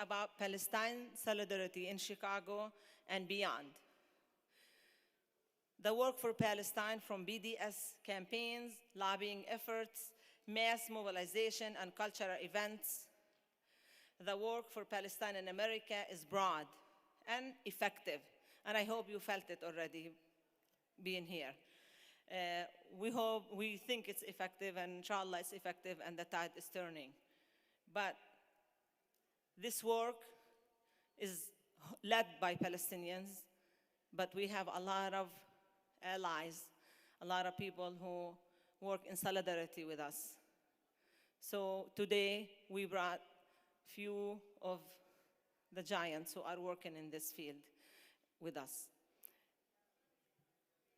about Palestine solidarity in Chicago and beyond. The work for Palestine, from BDS campaigns, lobbying efforts, mass mobilization, and cultural events. The work for Palestine in America is broad and effective, and I hope you felt it already being here. We think it's effective, and inshallah it's effective, and the tide is turning. But this work is led by Palestinians, but we have a lot of allies, a lot of people who work in solidarity with us. So today we brought few of the giants who are working in this field with us.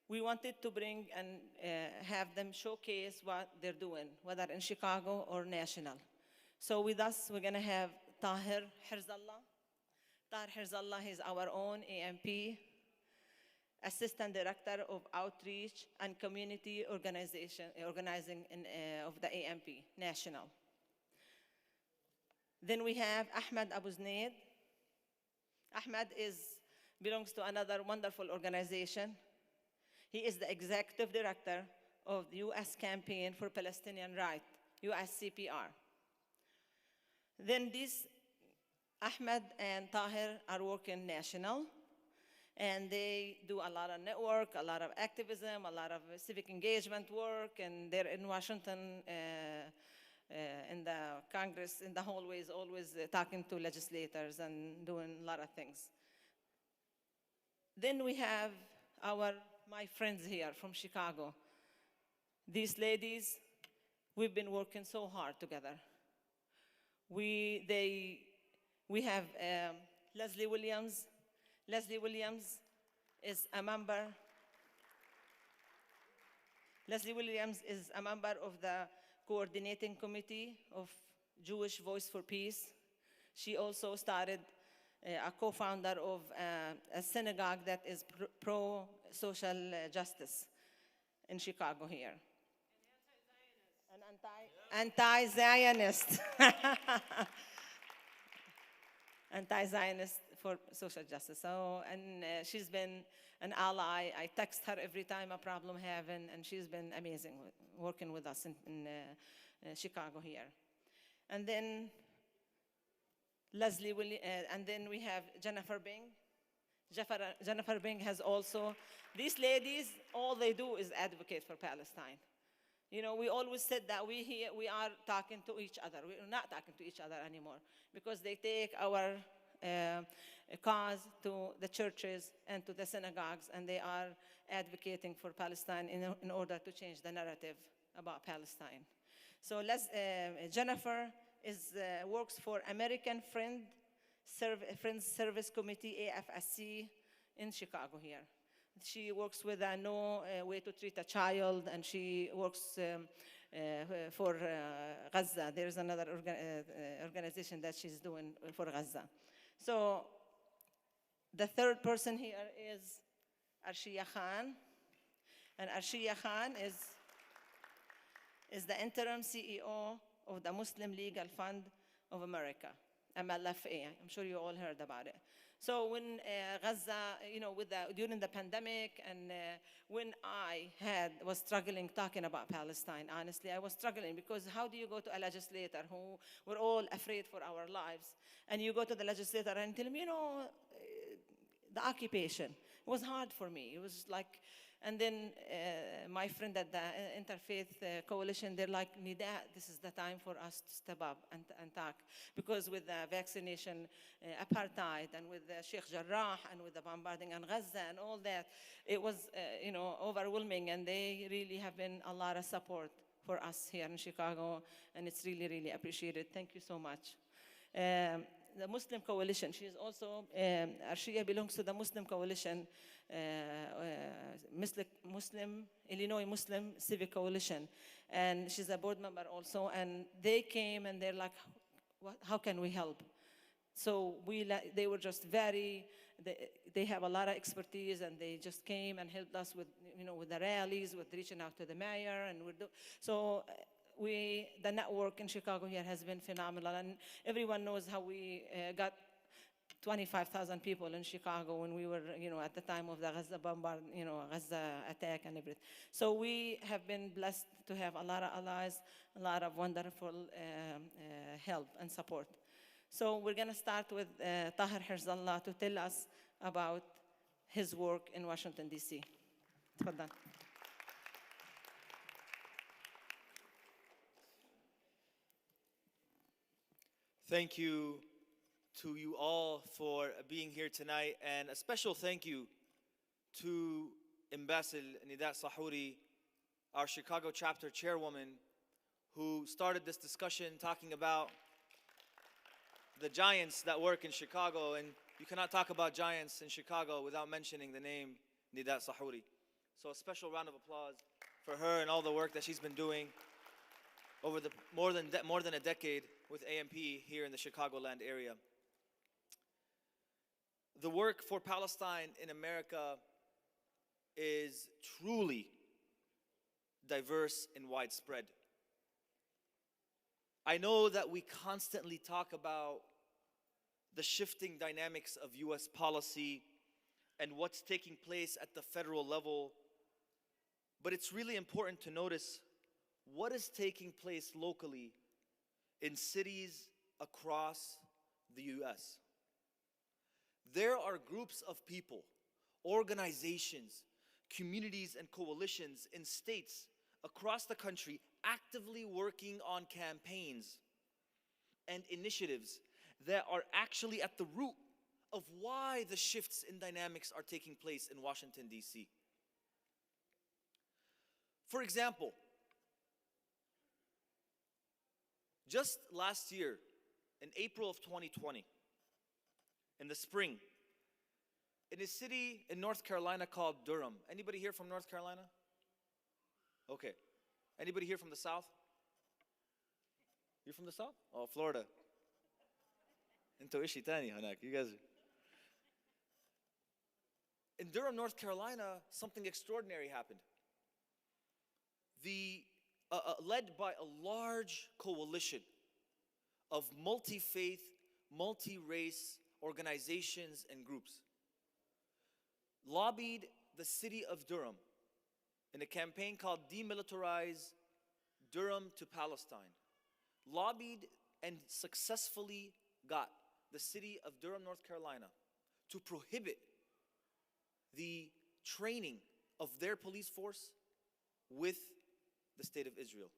We wanted to bring and have them showcase what they're doing, whether in Chicago or national. So with us, we're gonna have Tahir Herzallah. Tahir Herzallah is our own AMP, Assistant Director of Outreach and Community Organizing of the AMP, National. Then we have Ahmed Abu Znaid. Ahmed belongs to another wonderful organization. He is the Executive Director of the U.S. Campaign for Palestinian Rights, USCPR. Then Ahmed and Tahir are working national, and they do a lot of network, a lot of activism, a lot of civic engagement work, and they're in Washington in the Congress, in the hallways, always talking to legislators and doing a lot of things. Then we have my friends here from Chicago. These ladies, we've been working so hard together. We have Leslie Williams. Leslie Williams is a member. Leslie Williams is a member of the coordinating committee of Jewish Voice for Peace. She also started a co-founder of a synagogue that is pro-social justice in Chicago here. An anti-Zionist. Anti-Zionist for social justice. So, and she's been an ally. I text her every time a problem happens, and she's been amazing working with us in Chicago here. And then and then we have Jennifer Bing. Jennifer Bing has also, these ladies, all they do is advocate for Palestine. You know, we always said that we are talking to each other. We're not talking to each other anymore, because they take our cause to the churches and to the synagogues, and they are advocating for Palestine in order to change the narrative about Palestine. So Jennifer works for American Friends Service Committee, AFSC, in Chicago here. She works with No Way to Treat a Child, and she works for Gaza. There's another organization that she's doing for Gaza. So the third person here is Arshiya Khan. And Arshiya Khan is the interim CEO of the Muslim Legal Fund of America, MLFA. I'm sure you all heard about it. So when Gaza, you know, during the pandemic, and when I was struggling talking about Palestine, honestly, I was struggling, because how do you go to a legislator who we're all afraid for our lives, and you go to the legislator and tell him, you know, the occupation? It was hard for me. It was like, and then my friend at the Interfaith Coalition, they're like, Nida, this is the time for us to step up and talk. Because with the vaccination apartheid, and with the Sheikh Jarrah, and with the bombarding on Gaza and all that, it was you know, overwhelming, and they really have been a lot of support for us here in Chicago, and it's really, really appreciated. Thank you so much. The Muslim Coalition, she's also, Arshiya belongs to the Muslim Coalition, Illinois Muslim Civic Coalition, and she's a board member also, and they came and they're like, how can we help? So they were just they have a lot of expertise, and they just came and helped us with, you know, with the rallies, with reaching out to the mayor, and so the network in Chicago here has been phenomenal, and everyone knows how we got 25,000 people in Chicago when we were, at the time of the Gaza Gaza attack and everything. So we have been blessed to have a lot of allies, a lot of wonderful help and support. So we're going to start with Tahir Hirzallah to tell us about his work in Washington, D.C. تفضل. Thank you to you all for being here tonight, and a special thank you to Ambassador Nida Sahuri, our Chicago chapter chairwoman, who started this discussion talking about the giants that work in Chicago, and you cannot talk about giants in Chicago without mentioning the name Nida Sahuri. So a special round of applause for her and all the work that she's been doing over the more than a decade with AMP here in the Chicagoland area. The work for Palestine in America is truly diverse and widespread. I know that we constantly talk about the shifting dynamics of US policy and what's taking place at the federal level, but it's really important to notice what is taking place locally in cities across the US. There are groups of people, organizations, communities, and coalitions in states across the country actively working on campaigns and initiatives that are actually at the root of why the shifts in dynamics are taking place in Washington, D.C. For example, just last year, in April of 2020, in the spring, in a city in North Carolina called Durham. Anybody here from North Carolina? Okay. Anybody here from the South? You're from the South? Oh, Florida. Into ishi tani hanak. You guys. In Durham, North Carolina, something extraordinary happened. Led by a large coalition of multi-faith, multi-race organizations and groups, lobbied the city of Durham in a campaign called Demilitarize Durham to Palestine. Lobbied and successfully got the city of Durham, North Carolina to prohibit the training of their police force with the state of Israel.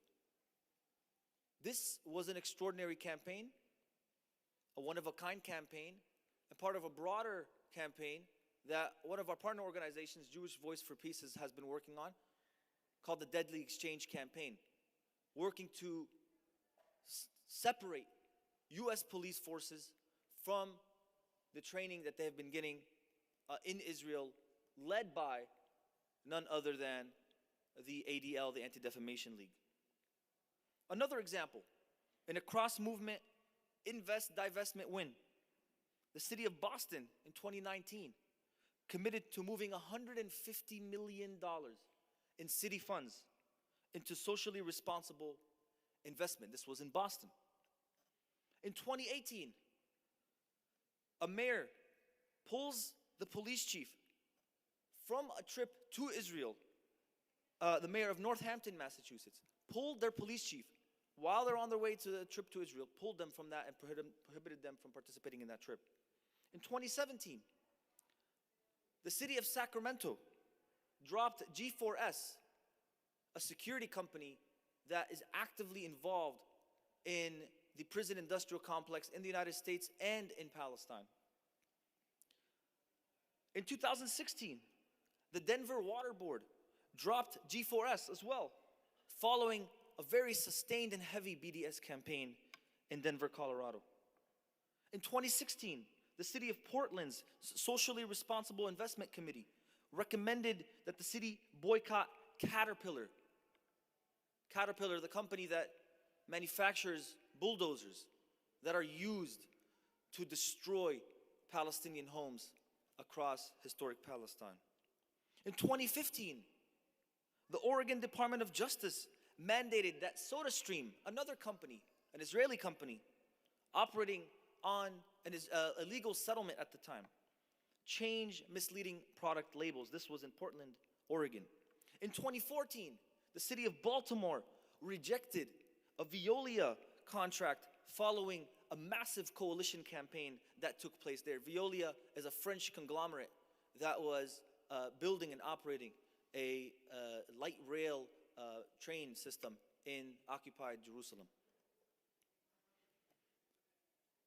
This was an extraordinary campaign, a one-of-a-kind campaign, and part of a broader campaign that one of our partner organizations, Jewish Voice for Peace, has been working on, called the Deadly Exchange Campaign, working to separate US police forces from the training that they have been getting in Israel, led by none other than the ADL, the Anti-Defamation League. Another example, in a cross-movement invest-divestment win, the city of Boston in 2019 committed to moving $150 million in city funds into socially responsible investment. This was in Boston. In 2018, a mayor pulls the police chief from a trip to Israel. The mayor of Northampton, Massachusetts, pulled their police chief while they're on their way to the trip to Israel, pulled them from that and prohibited them from participating in that trip. In 2017, the city of Sacramento dropped G4S, a security company that is actively involved in the prison industrial complex in the United States and in Palestine. In 2016, the Denver Water Board dropped G4S as well, following a very sustained and heavy BDS campaign in Denver, Colorado. In 2016, the city of Portland's Socially Responsible Investment Committee recommended that the city boycott Caterpillar. Caterpillar, the company that manufactures bulldozers that are used to destroy Palestinian homes across historic Palestine. In 2015, the Oregon Department of Justice mandated that SodaStream, another company, an Israeli company, operating on an illegal settlement at the time, change misleading product labels. This was in Portland, Oregon. In 2014, the city of Baltimore rejected a Veolia contract following a massive coalition campaign that took place there. Veolia is a French conglomerate that was building and operating a light rail train system in occupied Jerusalem.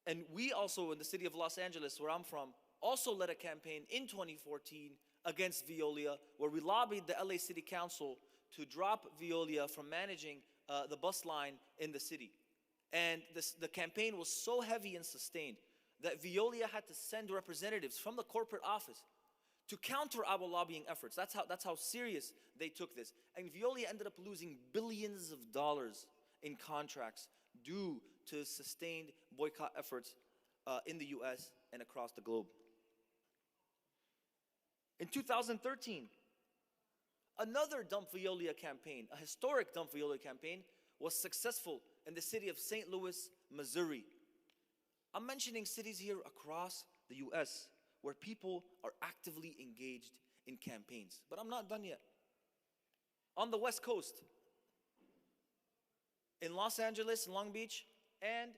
And we also, in the city of Los Angeles, where I'm from, also led a campaign in 2014 against Veolia, where we lobbied the LA City Council to drop Veolia from managing the bus line in the city. And the campaign was so heavy and sustained that Veolia had to send representatives from the corporate office to counter our lobbying efforts. That's how serious they took this. And Veolia ended up losing billions of dollars in contracts due to sustained boycott efforts in the US and across the globe. In 2013, another Dump Veolia campaign, a historic Dump Veolia campaign, was successful in the city of St. Louis, Missouri. I'm mentioning cities here across the US where people are actively engaged in campaigns. But I'm not done yet. On the West Coast, in Los Angeles, Long Beach, and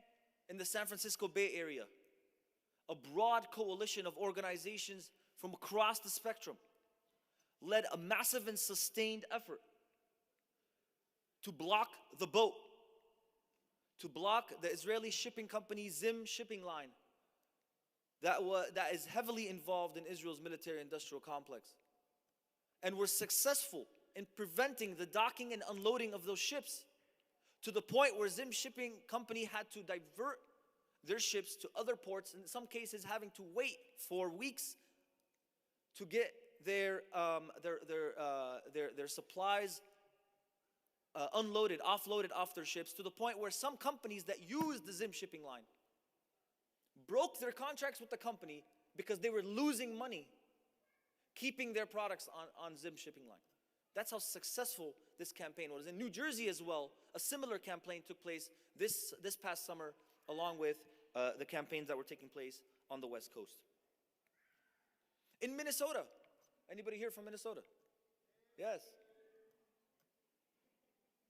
in the San Francisco Bay Area, a broad coalition of organizations from across the spectrum led a massive and sustained effort to block the boat, to block the Israeli shipping company Zim shipping line that is heavily involved in Israel's military-industrial complex. And were successful in preventing the docking and unloading of those ships, to the point where Zim shipping company had to divert their ships to other ports, in some cases having to wait for weeks to get their supplies unloaded, offloaded off their ships, to the point where some companies that used the Zim shipping line broke their contracts with the company because they were losing money keeping their products on Zim shipping line. That's how successful this campaign was. In New Jersey as well, a similar campaign took place this past summer, along with the campaigns that were taking place on the West Coast. In Minnesota, anybody here from Minnesota? Yes.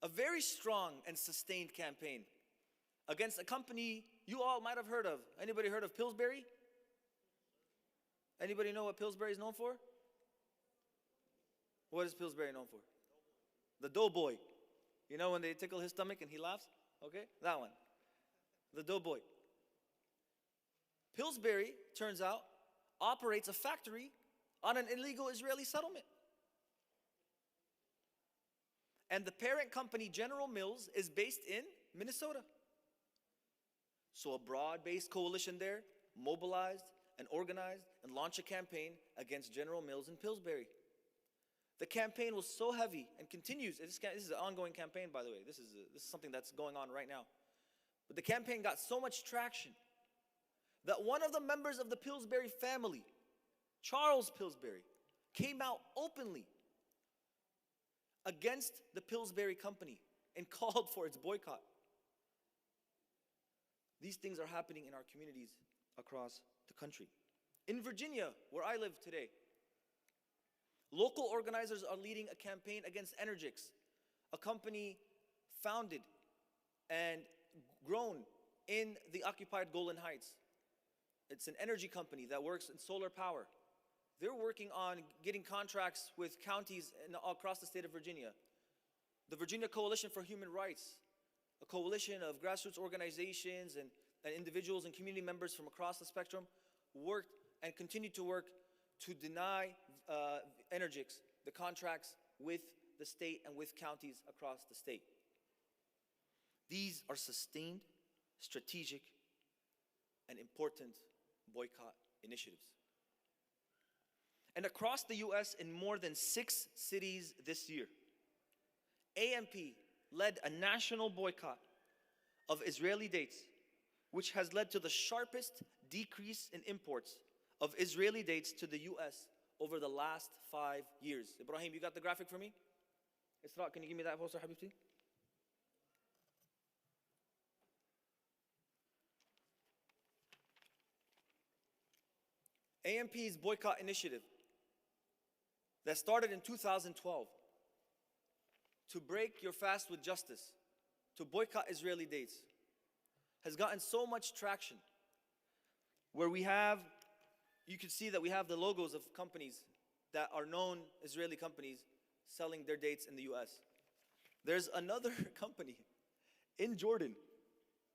A very strong and sustained campaign against a company you all might have heard of. Anybody heard of Pillsbury? Anybody know what Pillsbury is known for? What is Pillsbury known for? The Doughboy. You know when they tickle his stomach and he laughs? Okay, that one. The Doughboy. Pillsbury, turns out, operates a factory on an illegal Israeli settlement. And the parent company, General Mills, is based in Minnesota. So a broad-based coalition there mobilized and organized and launched a campaign against General Mills and Pillsbury. The campaign was so heavy and continues. This is an ongoing campaign, by the way. This is something that's going on right now. But the campaign got so much traction that one of the members of the Pillsbury family, Charles Pillsbury, came out openly against the Pillsbury company and called for its boycott. These things are happening in our communities across the country. In Virginia, where I live today, local organizers are leading a campaign against Energix, a company founded and grown in the occupied Golan Heights. It's an energy company that works in solar power. They're working on getting contracts with counties across the state of Virginia. The Virginia Coalition for Human Rights, a coalition of grassroots organizations and individuals and community members from across the spectrum, worked and continue to work to deny Energix the contracts with the state and with counties across the state. These are sustained, strategic, and important boycott initiatives. And across the US, in more than 6 cities this year, AMP led a national boycott of Israeli dates, which has led to the sharpest decrease in imports of Israeli dates to the US over the last 5 years. Ibrahim, you got the graphic for me? Isra, can you give me that poster, Habibti? AMP's boycott initiative that started in 2012 to break your fast with justice, to boycott Israeli dates, has gotten so much traction where you can see that we have the logos of companies that are known Israeli companies selling their dates in the US. There's another company in Jordan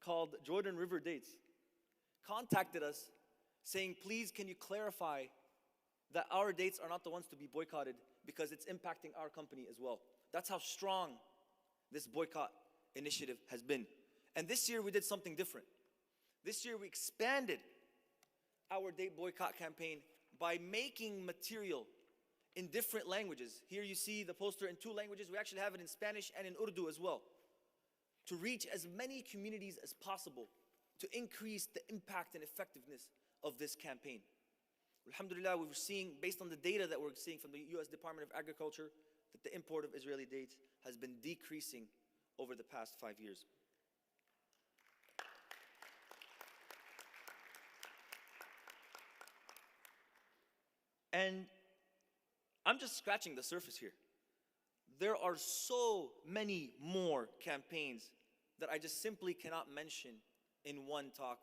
called Jordan River Dates, contacted us saying, please, can you clarify that our dates are not the ones to be boycotted because it's impacting our company as well. That's how strong this boycott initiative has been. And this year we did something different. This year we expanded our date boycott campaign by making material in different languages. Here you see the poster in 2 languages. We actually have it in Spanish and in Urdu as well, to reach as many communities as possible, to increase the impact and effectiveness of this campaign. Alhamdulillah, we're seeing, based on the data that we're seeing from the US Department of Agriculture, that the import of Israeli dates has been decreasing over the past 5 years. And I'm just scratching the surface here. There are so many more campaigns that I just simply cannot mention in one talk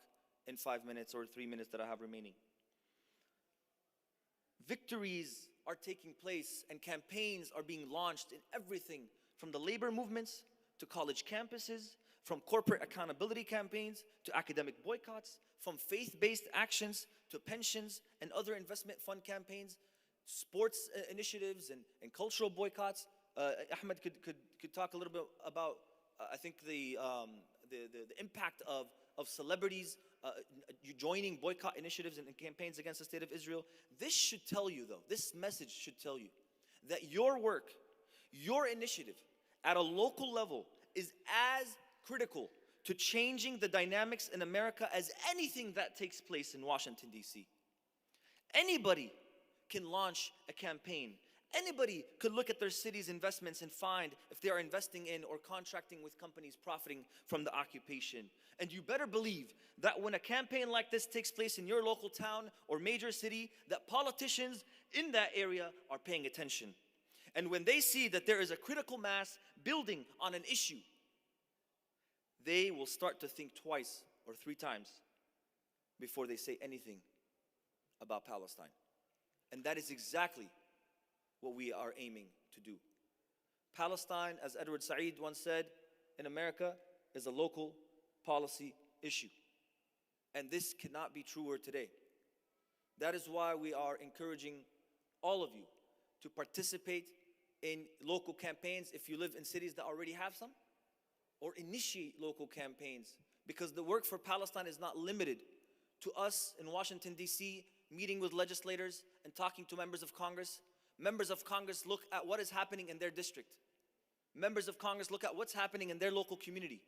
in 5 minutes or 3 minutes that I have remaining. Victories are taking place and campaigns are being launched in everything from the labor movements to college campuses, from corporate accountability campaigns to academic boycotts, from faith-based actions to pensions and other investment fund campaigns, sports initiatives and cultural boycotts. Ahmed could talk a little bit about, I think, the impact of celebrities joining boycott initiatives and campaigns against the state of Israel. This should tell you, though, this message should tell you that your work, your initiative at a local level is as critical to changing the dynamics in America as anything that takes place in Washington, D.C. Anybody can launch a campaign. Anybody could look at their city's investments and find if they are investing in or contracting with companies profiting from the occupation. And you better believe that when a campaign like this takes place in your local town or major city, that politicians in that area are paying attention. And when they see that there is a critical mass building on an issue, they will start to think twice or 3 times before they say anything about Palestine. And that is exactly what we are aiming to do. Palestine, as Edward Said once said, in America is a local policy issue. And this cannot be truer today. That is why we are encouraging all of you to participate in local campaigns if you live in cities that already have some, or initiate local campaigns, because the work for Palestine is not limited to us in Washington, D.C., meeting with legislators and talking to members of Congress. Members of Congress look at what is happening in their district. Members of Congress look at what's happening in their local community.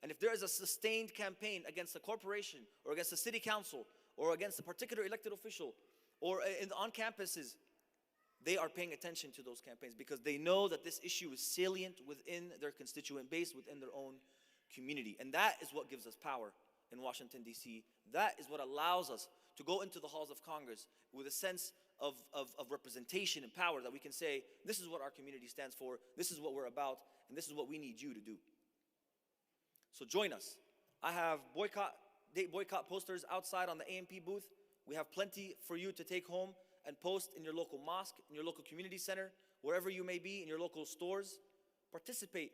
And if there is a sustained campaign against a corporation or against a city council or against a particular elected official or on campuses, they are paying attention to those campaigns because they know that this issue is salient within their constituent base, within their own community. And that is what gives us power in Washington, D.C. That is what allows us to go into the halls of Congress with a sense of representation and power, that we can say, this is what our community stands for, this is what we're about, and this is what we need you to do. So join us. I have date boycott posters outside on the AMP booth. We have plenty for you to take home and post in your local mosque, in your local community center, wherever you may be, in your local stores. Participate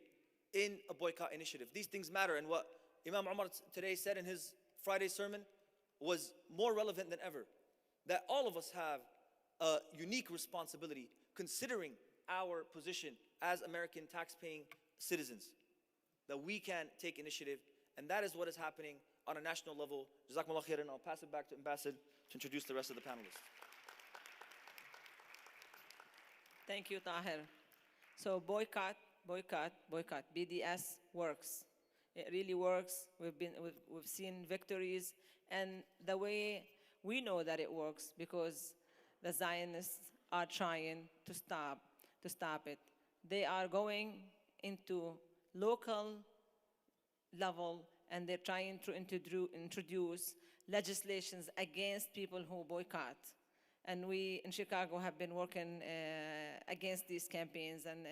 in a boycott initiative. These things matter, and what Imam Umar today said in his Friday sermon was more relevant than ever. That all of us have a unique responsibility considering our position as American tax-paying citizens, that we can take initiative, and that is what is happening on a national level. Jazakumullah khairan. I'll pass it back to Ambassador to introduce the rest of the panelists. Thank you, Tahir. So boycott, boycott, boycott. BDS works. It really works. We've seen victories, and the way we know that it works because the Zionists are trying to stop it. They are going into local level and they're trying to introduce legislations against people who boycott. And we in Chicago have been working against these campaigns. And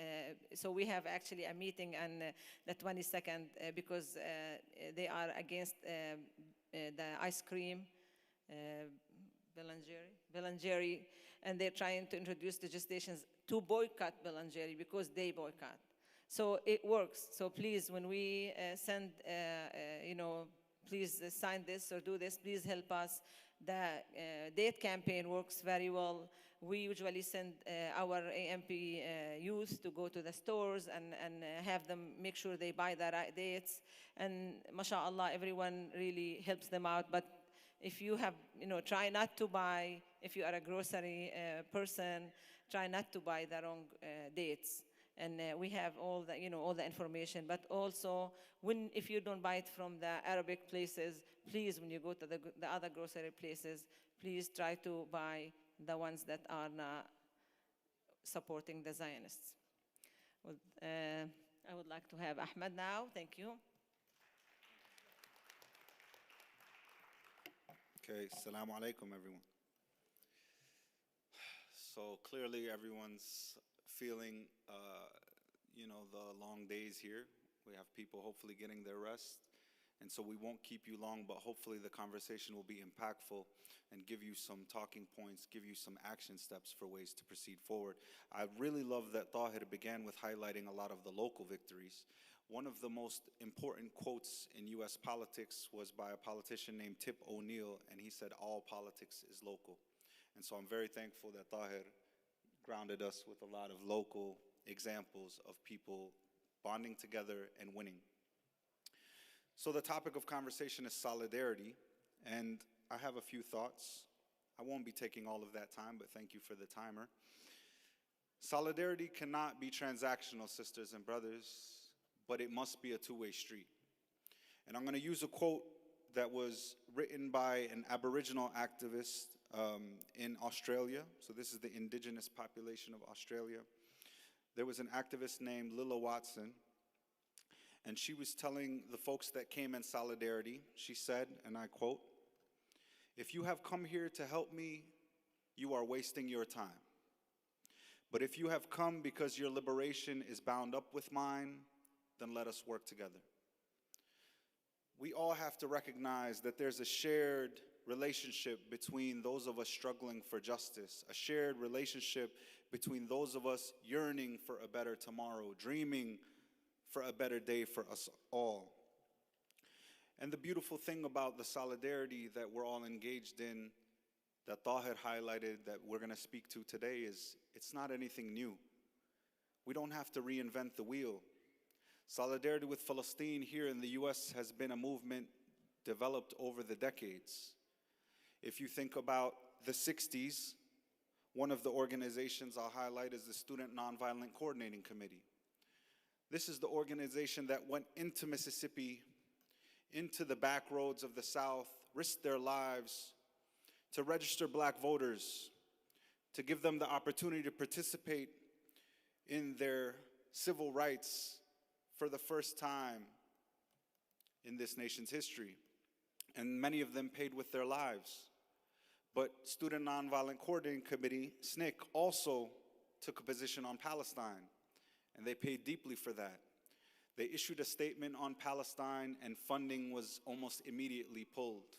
so we have actually a meeting on the 22nd because they are against the ice cream, Bill and Jerry, and they're trying to introduce legislations to boycott Bill and Jerry because they boycott. So it works. So please, when we send, please sign this or do this, please help us. The date campaign works very well. We usually send our AMP youth to go to the stores and have them make sure they buy the right dates. And mashallah, everyone really helps them out. But if you have, try not to buy, if you are a grocery person, try not to buy the wrong dates. And we have all the information. But also, if you don't buy it from the Arabic places, please, when you go to the other grocery places, please try to buy the ones that are not supporting the Zionists. Well, I would like to have Ahmed now. Thank you. Okay, assalamu alaikum, everyone. So clearly everyone's feeling, the long days here. We have people hopefully getting their rest. And so we won't keep you long, but hopefully the conversation will be impactful and give you some talking points, give you some action steps for ways to proceed forward. I really love that Tahir began with highlighting a lot of the local victories. One of the most important quotes in US politics was by a politician named Tip O'Neill, and he said, "All politics is local." And so I'm very thankful that Tahir grounded us with a lot of local examples of people bonding together and winning. So the topic of conversation is solidarity, and I have a few thoughts. I won't be taking all of that time, but thank you for the timer. Solidarity cannot be transactional, sisters and brothers, but it must be a two-way street. And I'm going to use a quote that was written by an Aboriginal activist in Australia. So this is the indigenous population of Australia. There was an activist named Lilla Watson, and she was telling the folks that came in solidarity, she said, and I quote, "If you have come here to help me, you are wasting your time. But if you have come because your liberation is bound up with mine, then let us work together." We all have to recognize that there's a shared relationship between those of us struggling for justice, a shared relationship between those of us yearning for a better tomorrow, dreaming for a better day for us all. And the beautiful thing about the solidarity that we're all engaged in, that Tahir highlighted, that we're going to speak to today, is it's not anything new. We don't have to reinvent the wheel. Solidarity with Palestine here in the US has been a movement developed over the decades. If you think about the 60s, one of the organizations I'll highlight is the Student Nonviolent Coordinating Committee. This is the organization that went into Mississippi, into the back roads of the South, risked their lives to register black voters, to give them the opportunity to participate in their civil rights for the first time in this nation's history. And many of them paid with their lives. But Student Nonviolent Coordinating Committee, SNCC, also took a position on Palestine, and they paid deeply for that. They issued a statement on Palestine, and funding was almost immediately pulled.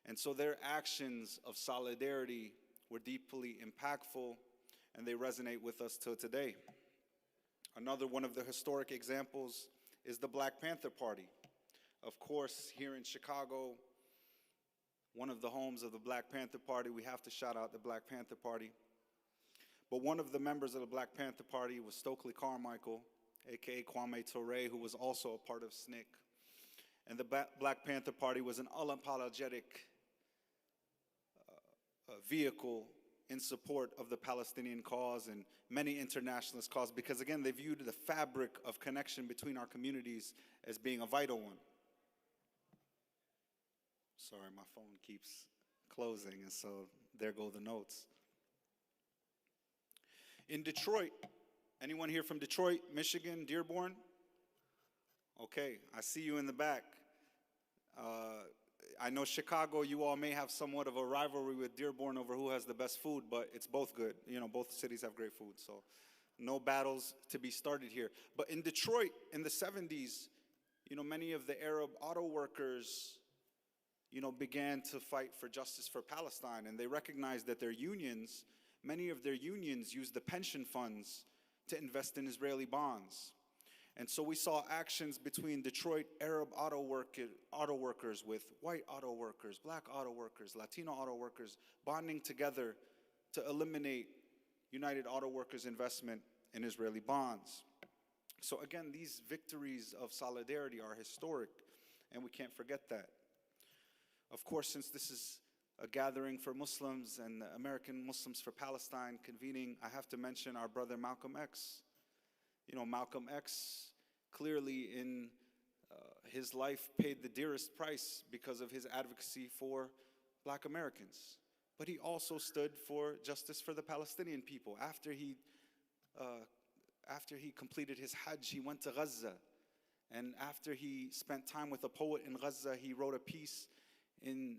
And so their actions of solidarity were deeply impactful, and they resonate with us till today. Another one of the historic examples is the Black Panther Party. Of course, here in Chicago, one of the homes of the Black Panther Party, we have to shout out the Black Panther Party. But one of the members of the Black Panther Party was Stokely Carmichael, aka Kwame Ture, who was also a part of SNCC. And the Black Panther Party was an unapologetic vehicle in support of the Palestinian cause and many internationalist causes, because again, they viewed the fabric of connection between our communities as being a vital one. Sorry, my phone keeps closing, and so there go the notes. In Detroit, anyone here from Detroit, Michigan, Dearborn? Okay, I see you in the back. I know Chicago, you all may have somewhat of a rivalry with Dearborn over who has the best food, but it's both good. You know, both cities have great food, so no battles to be started here. But in Detroit in the 70s, you know, many of the Arab auto workers, you know, began to fight for justice for Palestine, and they recognized that their unions, many of their unions used the pension funds to invest in Israeli bonds. And so we saw actions between Detroit Arab auto workers with white auto workers, black auto workers, Latino auto workers, bonding together to eliminate United Auto Workers' investment in Israeli bonds. So again, these victories of solidarity are historic, and we can't forget that. Of course, since this is a gathering for Muslims and American Muslims for Palestine convening, I have to mention our brother Malcolm X. You know, Malcolm X clearly in his life paid the dearest price because of his advocacy for black Americans. But he also stood for justice for the Palestinian people. After he completed his Hajj, he went to Gaza. And after he spent time with a poet in Gaza, he wrote a piece in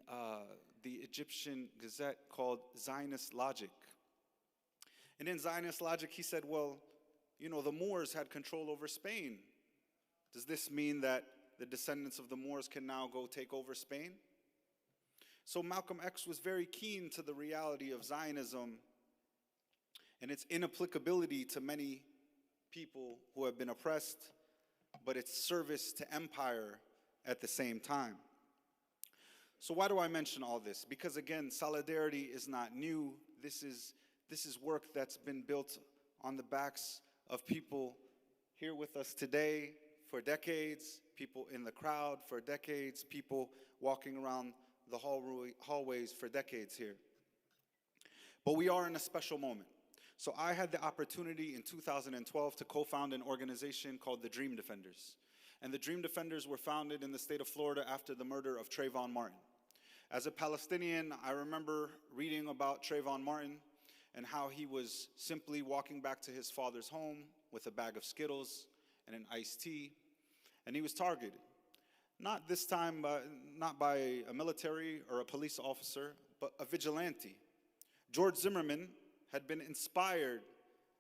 the Egyptian Gazette called Zionist Logic. And in Zionist Logic, he said, well, you know, the Moors had control over Spain. Does this mean that the descendants of the Moors can now go take over Spain? So Malcolm X was very keen to the reality of Zionism and its inapplicability to many people who have been oppressed, but its service to empire at the same time. So why do I mention all this? Because again, solidarity is not new. This is work that's been built on the backs of people here with us today for decades, people in the crowd for decades, people walking around the hallways for decades here. But we are in a special moment. So I had the opportunity in 2012 to co-found an organization called the Dream Defenders. And the Dream Defenders were founded in the state of Florida after the murder of Trayvon Martin. As a Palestinian, I remember reading about Trayvon Martin and how he was simply walking back to his father's home with a bag of Skittles and an iced tea, and he was targeted. Not this time, not by a military or a police officer, but a vigilante. George Zimmerman had been inspired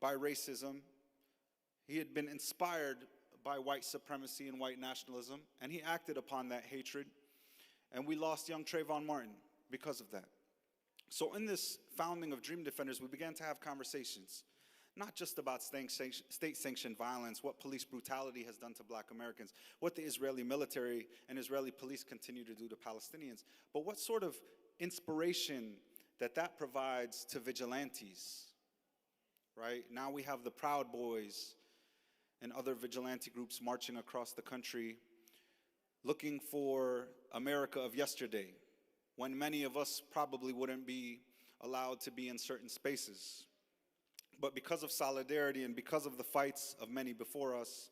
by racism. He had been inspired by white supremacy and white nationalism, and he acted upon that hatred. And we lost young Trayvon Martin because of that. So in this founding of Dream Defenders, we began to have conversations, not just about state-sanctioned violence, what police brutality has done to black Americans, what the Israeli military and Israeli police continue to do to Palestinians, but what sort of inspiration that provides to vigilantes, right? Now we have the Proud Boys and other vigilante groups marching across the country looking for America of yesterday, when many of us probably wouldn't be allowed to be in certain spaces. But because of solidarity and because of the fights of many before us,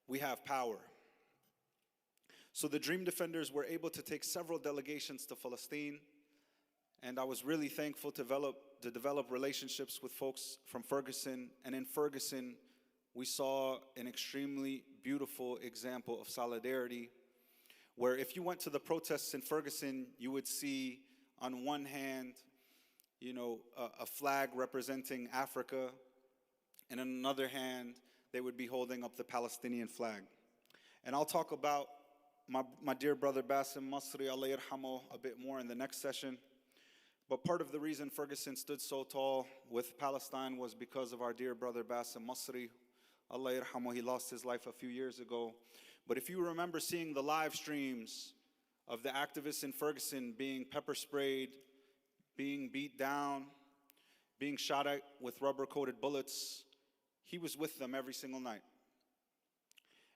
we have power. So the Dream Defenders were able to take several delegations to Palestine, and I was really thankful to develop relationships with folks from Ferguson. And in Ferguson, we saw an extremely beautiful example of solidarity, where if you went to the protests in Ferguson, you would see on one hand, you know, a flag representing Africa, and on another hand, they would be holding up the Palestinian flag. And I'll talk about my dear brother Bassem Masri, Allah yarhamu, a bit more in the next session. But part of the reason Ferguson stood so tall with Palestine was because of our dear brother Bassem Masri, Allah yarhamu. He lost his life a few years ago. But if you remember seeing the live streams of the activists in Ferguson being pepper sprayed, being beat down, being shot at with rubber-coated bullets, he was with them every single night.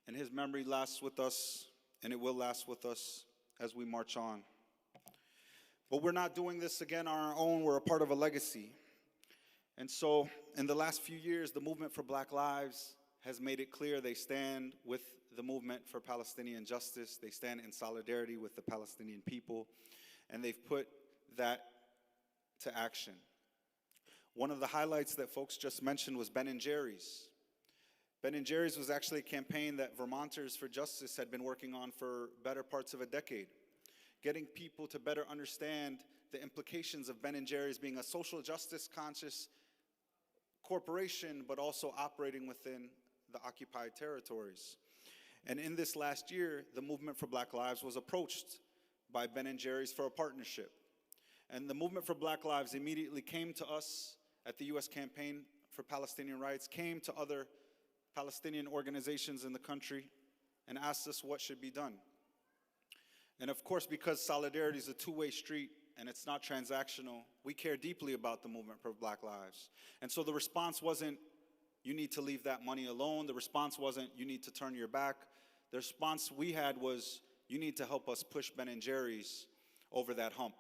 And his memory lasts with us, and it will last with us as we march on. But we're not doing this again on our own. We're a part of a legacy. And so in the last few years, the movement for Black Lives has made it clear they stand with the movement for Palestinian justice. They stand in solidarity with the Palestinian people, and they've put that to action. One of the highlights that folks just mentioned was Ben & Jerry's. Ben & Jerry's was actually a campaign that Vermonters for Justice had been working on for better parts of a decade. getting people to better understand the implications of Ben & Jerry's being a social justice conscious corporation, but also operating within the occupied territories. And in this last year, the Movement for Black Lives was approached by Ben & Jerry's for a partnership. And the Movement for Black Lives immediately came to us at the U.S. Campaign for Palestinian Rights, came to other Palestinian organizations in the country, and asked us what should be done. And of course, because solidarity is a two-way street and it's not transactional, we care deeply about the Movement for Black Lives. And so the response wasn't, you need to leave that money alone. The response wasn't, you need to turn your back. The response we had was, you need to help us push Ben & Jerry's over that hump.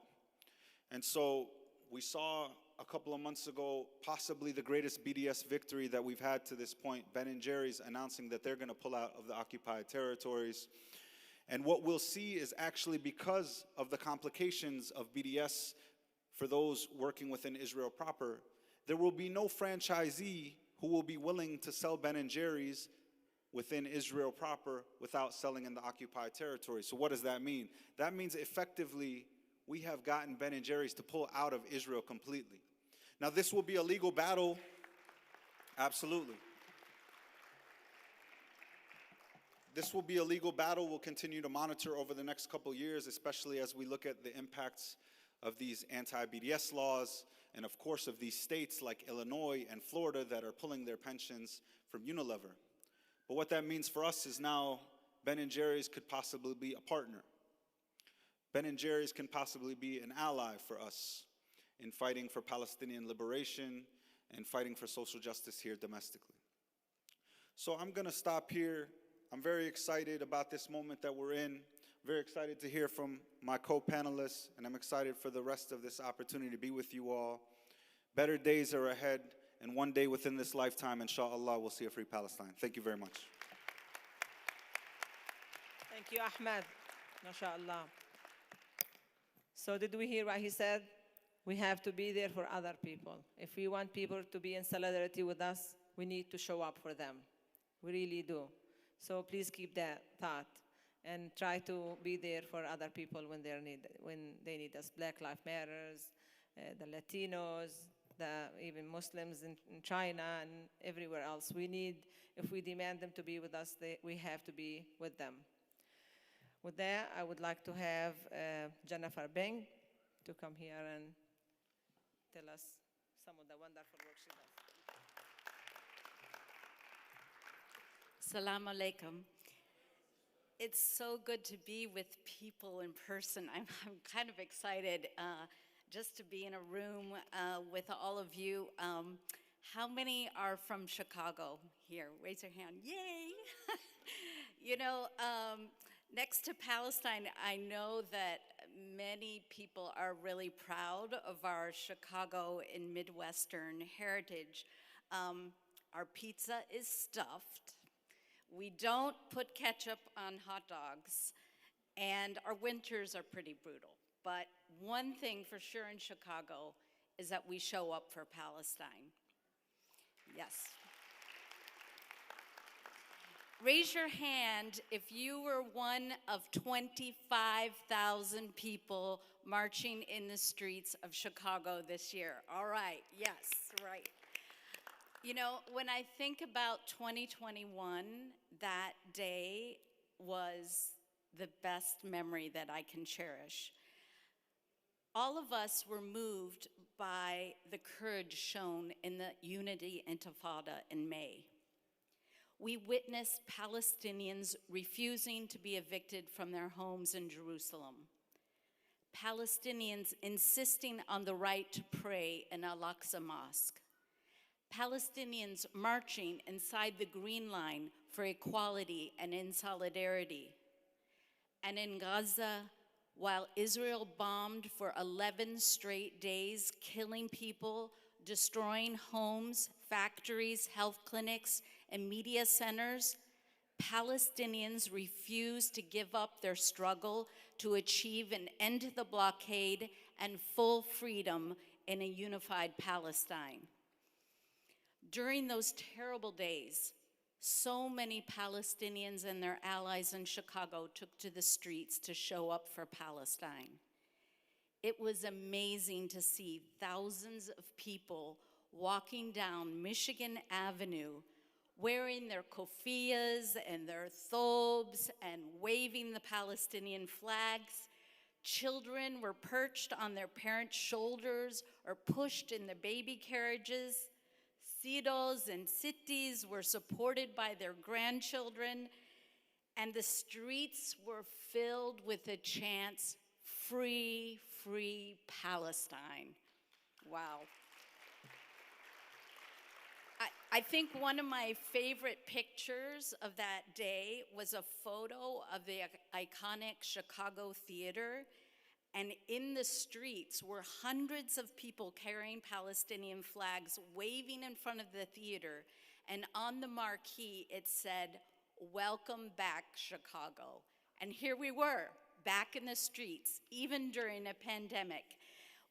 And so we saw a couple of months ago possibly the greatest BDS victory that we've had to this point, Ben & Jerry's announcing that they're going to pull out of the occupied territories. And what we'll see is actually, because of the complications of BDS for those working within Israel proper, there will be no franchisee who will be willing to sell Ben & Jerry's within Israel proper without selling in the occupied territory. So what does that mean? That means effectively we have gotten Ben & Jerry's to pull out of Israel completely. Now this will be a legal battle, absolutely. This will be a legal battle we'll continue to monitor over the next couple years, especially as we look at the impacts of these anti-BDS laws, and of course of these states like Illinois and Florida that are pulling their pensions from Unilever. But what that means for us is now Ben & Jerry's could possibly be a partner. Ben & Jerry's can possibly be an ally for us in fighting for Palestinian liberation and fighting for social justice here domestically. So I'm going to stop here. I'm very excited about this moment that we're in. Very excited to hear from my co-panelists, and I'm excited for the rest of this opportunity to be with you all. Better days are ahead, and one day within this lifetime, inshallah, we'll see a free Palestine. Thank you very much. Thank you, Ahmed. MashaAllah. So did we hear what he said? We have to be there for other people. If we want people to be in solidarity with us, we need to show up for them. We really do. So please keep that thought and try to be there for other people when they need us. Black Lives Matters, the Latinos, even Muslims in China and everywhere else. We need, if we demand them to be with us, we have to be with them. With that, I would like to have Jennifer Bing to come here and tell us some of the wonderful work she does. Assalamu alaikum. It's so good to be with people in person. I'm kind of excited just to be in a room with all of you. How many are from Chicago here? Raise your hand. Yay! You know, next to Palestine, I know that many people are really proud of our Chicago and Midwestern heritage. Our pizza is stuffed. We don't put ketchup on hot dogs, and our winters are pretty brutal. But one thing for sure in Chicago is that we show up for Palestine. Yes. Raise your hand if you were one of 25,000 people marching in the streets of Chicago this year. All right, yes, right. You know, when I think about 2021, that day was the best memory that I can cherish. All of us were moved by the courage shown in the Unity Intifada in May. We witnessed Palestinians refusing to be evicted from their homes in Jerusalem. Palestinians insisting on the right to pray in Al-Aqsa Mosque. Palestinians marching inside the Green Line for equality and in solidarity. And in Gaza, while Israel bombed for 11 straight days, killing people, destroying homes, factories, health clinics, and media centers, Palestinians refused to give up their struggle to achieve an end to the blockade and full freedom in a unified Palestine. During those terrible days, So many Palestinians and their allies in Chicago took to the streets to show up for Palestine. It was amazing to see thousands of people walking down Michigan Avenue wearing their kofiyas and their thobes and waving the Palestinian flags. Children were perched on their parents' shoulders or pushed in the baby carriages. Sidos and sittis were supported by their grandchildren, and the streets were filled with the chants, "Free, free Palestine." Wow. I think one of my favorite pictures of that day was a photo of the iconic Chicago Theater, and in the streets were hundreds of people carrying Palestinian flags, waving in front of the theater, and on the marquee it said, "Welcome back, Chicago." And here we were, back in the streets, even during a pandemic.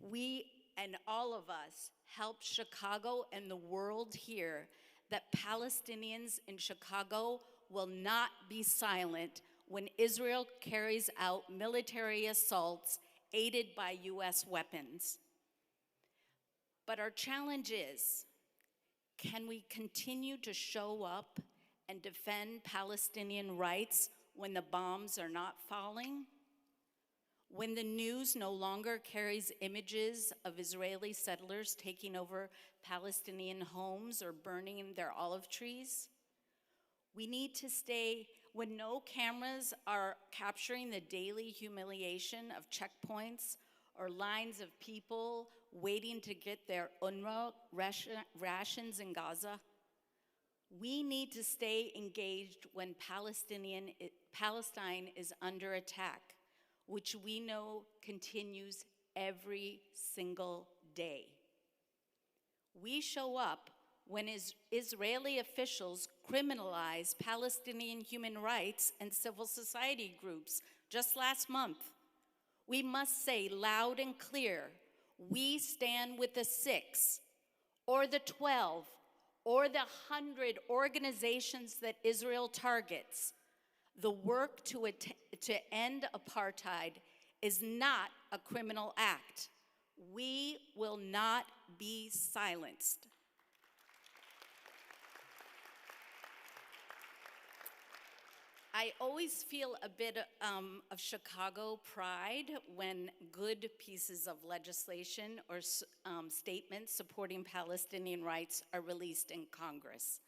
We and all of us helped Chicago and the world hear that Palestinians in Chicago will not be silent when Israel carries out military assaults aided by US weapons. But our challenge is, can we continue to show up and defend Palestinian rights when the bombs are not falling? When the news no longer carries images of Israeli settlers taking over Palestinian homes or burning their olive trees? We need to stay, when no cameras are capturing the daily humiliation of checkpoints or lines of people waiting to get their UNRWA rations in Gaza, we need to stay engaged when Palestine is under attack, which we know continues every single day. We show up when Israeli officials criminalize Palestinian human rights and civil society groups just last month. We must say loud and clear, we stand with the 6 or the 12 or the 100 organizations that Israel targets. The work to end apartheid is not a criminal act. We will not be silenced. I always feel a bit of Chicago pride when good pieces of legislation or statements supporting Palestinian rights are released in Congress.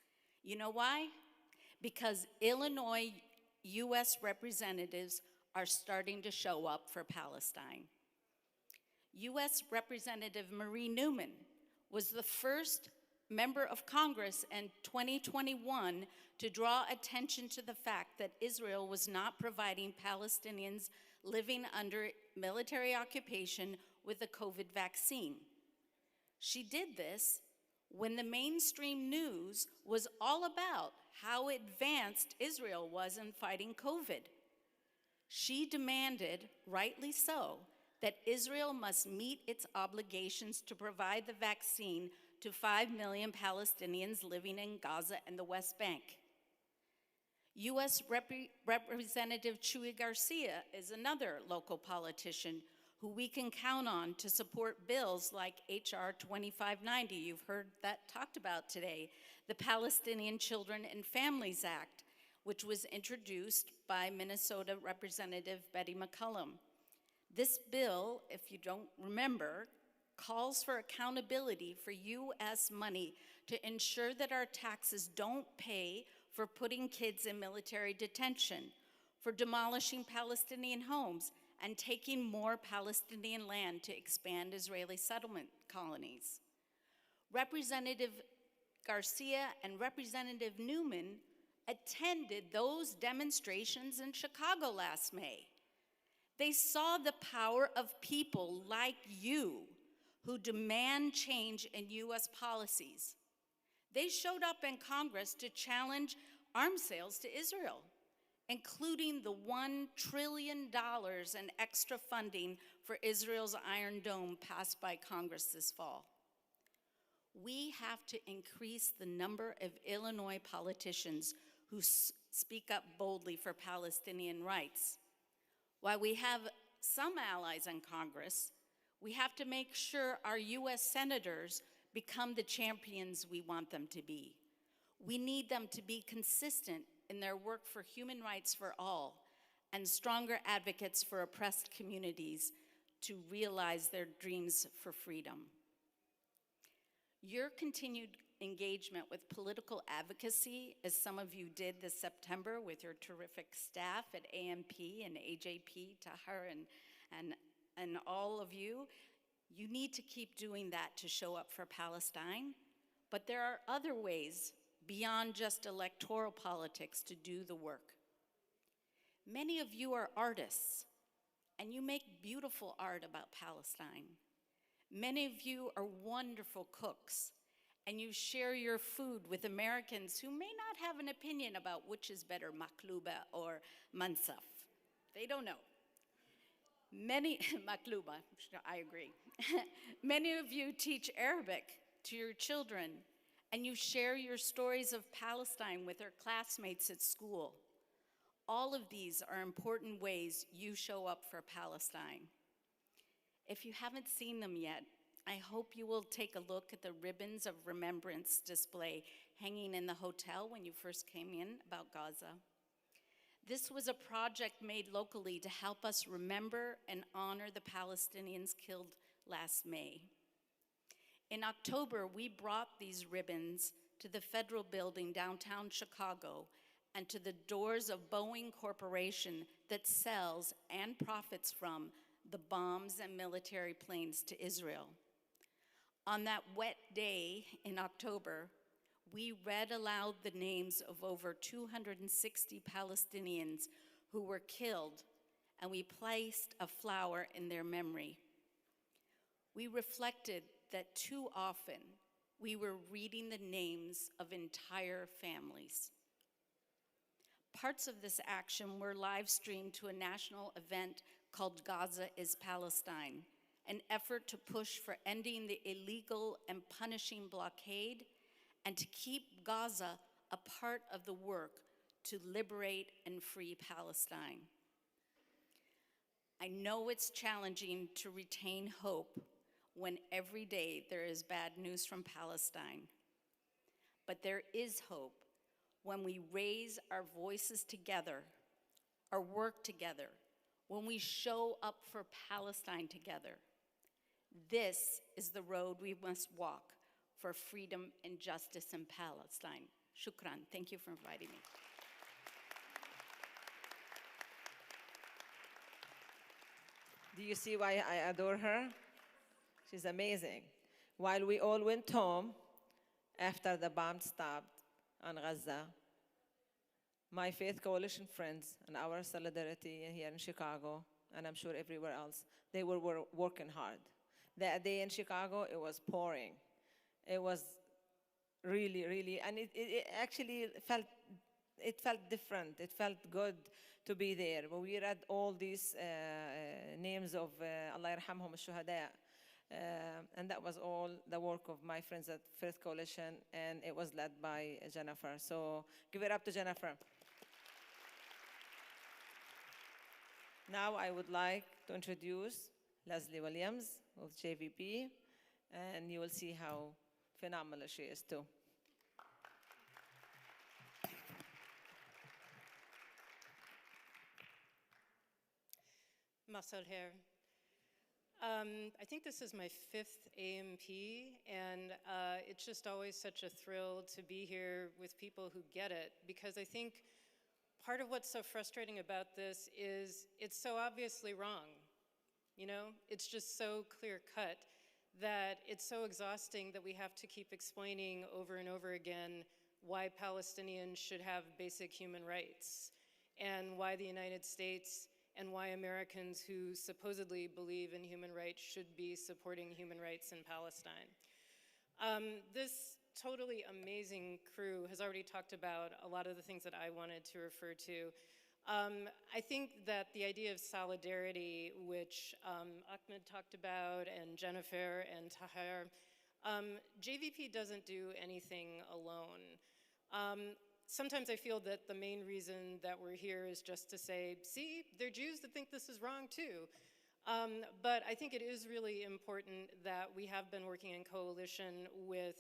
You know why? Because Illinois US representatives are starting to show up for Palestine. US Representative Marie Newman was the first member of Congress in 2021 to draw attention to the fact that Israel was not providing Palestinians living under military occupation with a COVID vaccine. She did this when the mainstream news was all about how advanced Israel was in fighting COVID. She demanded, rightly so, that Israel must meet its obligations to provide the vaccine to 5 million Palestinians living in Gaza and the West Bank. US Representative Chuy Garcia is another local politician who we can count on to support bills like HR 2590, you've heard that talked about today, the Palestinian Children and Families Act, which was introduced by Minnesota Representative Betty McCollum. This bill, if you don't remember, calls for accountability for US money to ensure that our taxes don't pay for putting kids in military detention, for demolishing Palestinian homes, and taking more Palestinian land to expand Israeli settlement colonies. Representative Garcia and Representative Newman attended those demonstrations in Chicago last May. They saw the power of people like you who demand change in US policies. They showed up in Congress to challenge arms sales to Israel, including the $1 trillion in extra funding for Israel's Iron Dome passed by Congress this fall. We have to increase the number of Illinois politicians who speak up boldly for Palestinian rights. While we have some allies in Congress, we have to make sure our US senators become the champions we want them to be. We need them to be consistent in their work for human rights for all and stronger advocates for oppressed communities to realize their dreams for freedom. Your continued engagement with political advocacy, as some of you did this September with your terrific staff at AMP and AJP, Tahar and all of you, you need to keep doing that to show up for Palestine. But there are other ways beyond just electoral politics to do the work. Many of you are artists, and you make beautiful art about Palestine. Many of you are wonderful cooks, and you share your food with Americans who may not have an opinion about which is better, makluba or mansaf. They don't know. Makluba, I agree. Many of you teach Arabic to your children, and you share your stories of Palestine with your classmates at school. All of these are important ways you show up for Palestine. If you haven't seen them yet, I hope you will take a look at the ribbons of remembrance display hanging in the hotel when you first came in about Gaza. This was a project made locally to help us remember and honor the Palestinians killed last May. In October, we brought these ribbons to the Federal Building downtown Chicago and to the doors of Boeing Corporation that sells and profits from the bombs and military planes to Israel. On that wet day in October, we read aloud the names of over 260 Palestinians who were killed, and we placed a flower in their memory. We reflected that too often we were reading the names of entire families. Parts of this action were live streamed to a national event called Gaza is Palestine, an effort to push for ending the illegal and punishing blockade and to keep Gaza a part of the work to liberate and free Palestine. I know it's challenging to retain hope when every day there is bad news from Palestine, but there is hope when we raise our voices together, or work together, when we show up for Palestine together. This is the road we must walk for freedom and justice in Palestine. Shukran. Thank you for inviting me. Do you see why I adore her? She's amazing. While we all went home after the bomb stopped on Gaza, my Faith Coalition friends and our solidarity here in Chicago, and I'm sure everywhere else, they were working hard. That day in Chicago, it was pouring. It was really, really, and it actually felt different. It felt good to be there. But we read all these names of Allah yarhamhum al-shuhada. And that was all the work of my friends at Faith Coalition, and it was led by Jennifer. So give it up to Jennifer. Now I would like to introduce Leslie Williams of JVP, and you will see how phenomenal she is too. Masal here. I think this is my 5th AMP, and it's just always such a thrill to be here with people who get it, because I think part of what's so frustrating about this is it's so obviously wrong. You know, it's just so clear cut that it's so exhausting that we have to keep explaining over and over again why Palestinians should have basic human rights, and why the United States and why Americans who supposedly believe in human rights should be supporting human rights in Palestine. This totally amazing crew has already talked about a lot of the things that I wanted to refer to. I think that the idea of solidarity, which Ahmed talked about, and Jennifer and Tahir, JVP doesn't do anything alone. Sometimes I feel that the main reason that we're here is just to say, see, there are Jews that think this is wrong too. But I think it is really important that we have been working in coalition with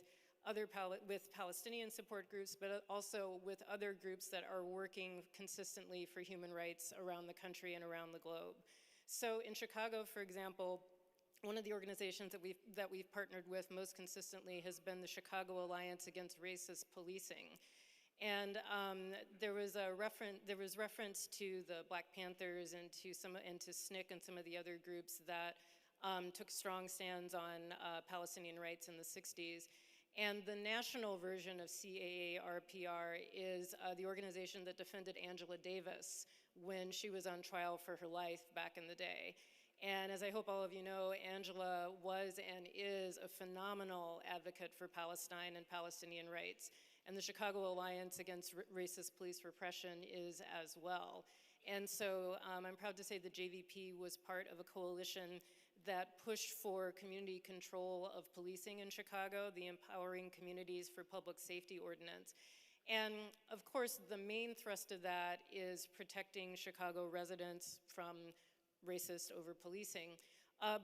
Palestinian support groups, but also with other groups that are working consistently for human rights around the country and around the globe. So in Chicago, for example, one of the organizations that we've partnered with most consistently has been the Chicago Alliance Against Racist Policing. And there was reference to the Black Panthers and to SNCC and some of the other groups that took strong stands on Palestinian rights in the 60s. And the national version of CAARPR is the organization that defended Angela Davis when she was on trial for her life back in the day. And as I hope all of you know, Angela was and is a phenomenal advocate for Palestine and Palestinian rights. And the Chicago Alliance Against Racist Police Repression is as well. And so I'm proud to say the JVP was part of a coalition that pushed for community control of policing in Chicago, the Empowering Communities for Public Safety Ordinance. And of course, the main thrust of that is protecting Chicago residents from racist over-policing.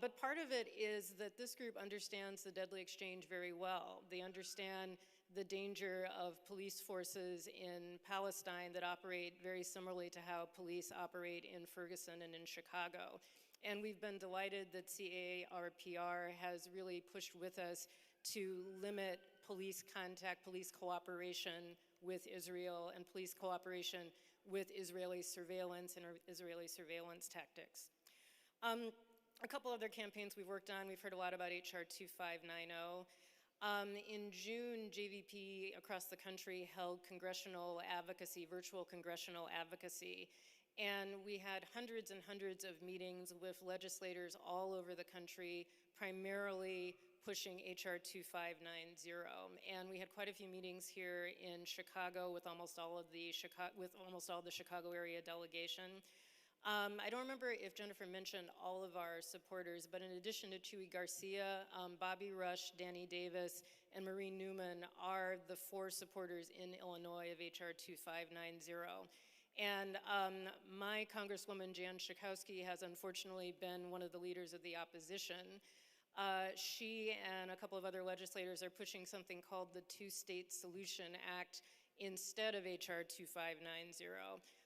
But part of it is that this group understands the deadly exchange very well. They understand the danger of police forces in Palestine that operate very similarly to how police operate in Ferguson and in Chicago. And we've been delighted that CAARPR has really pushed with us to limit police contact, police cooperation with Israel, and police cooperation with Israeli surveillance and Israeli surveillance tactics. A couple other campaigns we've worked on, we've heard a lot about HR 2590. In June, JVP across the country held congressional advocacy, virtual congressional advocacy, and we had hundreds and hundreds of meetings with legislators all over the country, primarily pushing HR 2590. And we had quite a few meetings here in Chicago with almost all the Chicago area delegation. I don't remember if Jennifer mentioned all of our supporters, but in addition to Chuy Garcia, Bobby Rush, Danny Davis, and Marie Newman are the 4 supporters in Illinois of HR 2590. And my Congresswoman Jan Schakowsky has unfortunately been one of the leaders of the opposition. She and a couple of other legislators are pushing something called the Two-State Solution Act instead of HR 2590,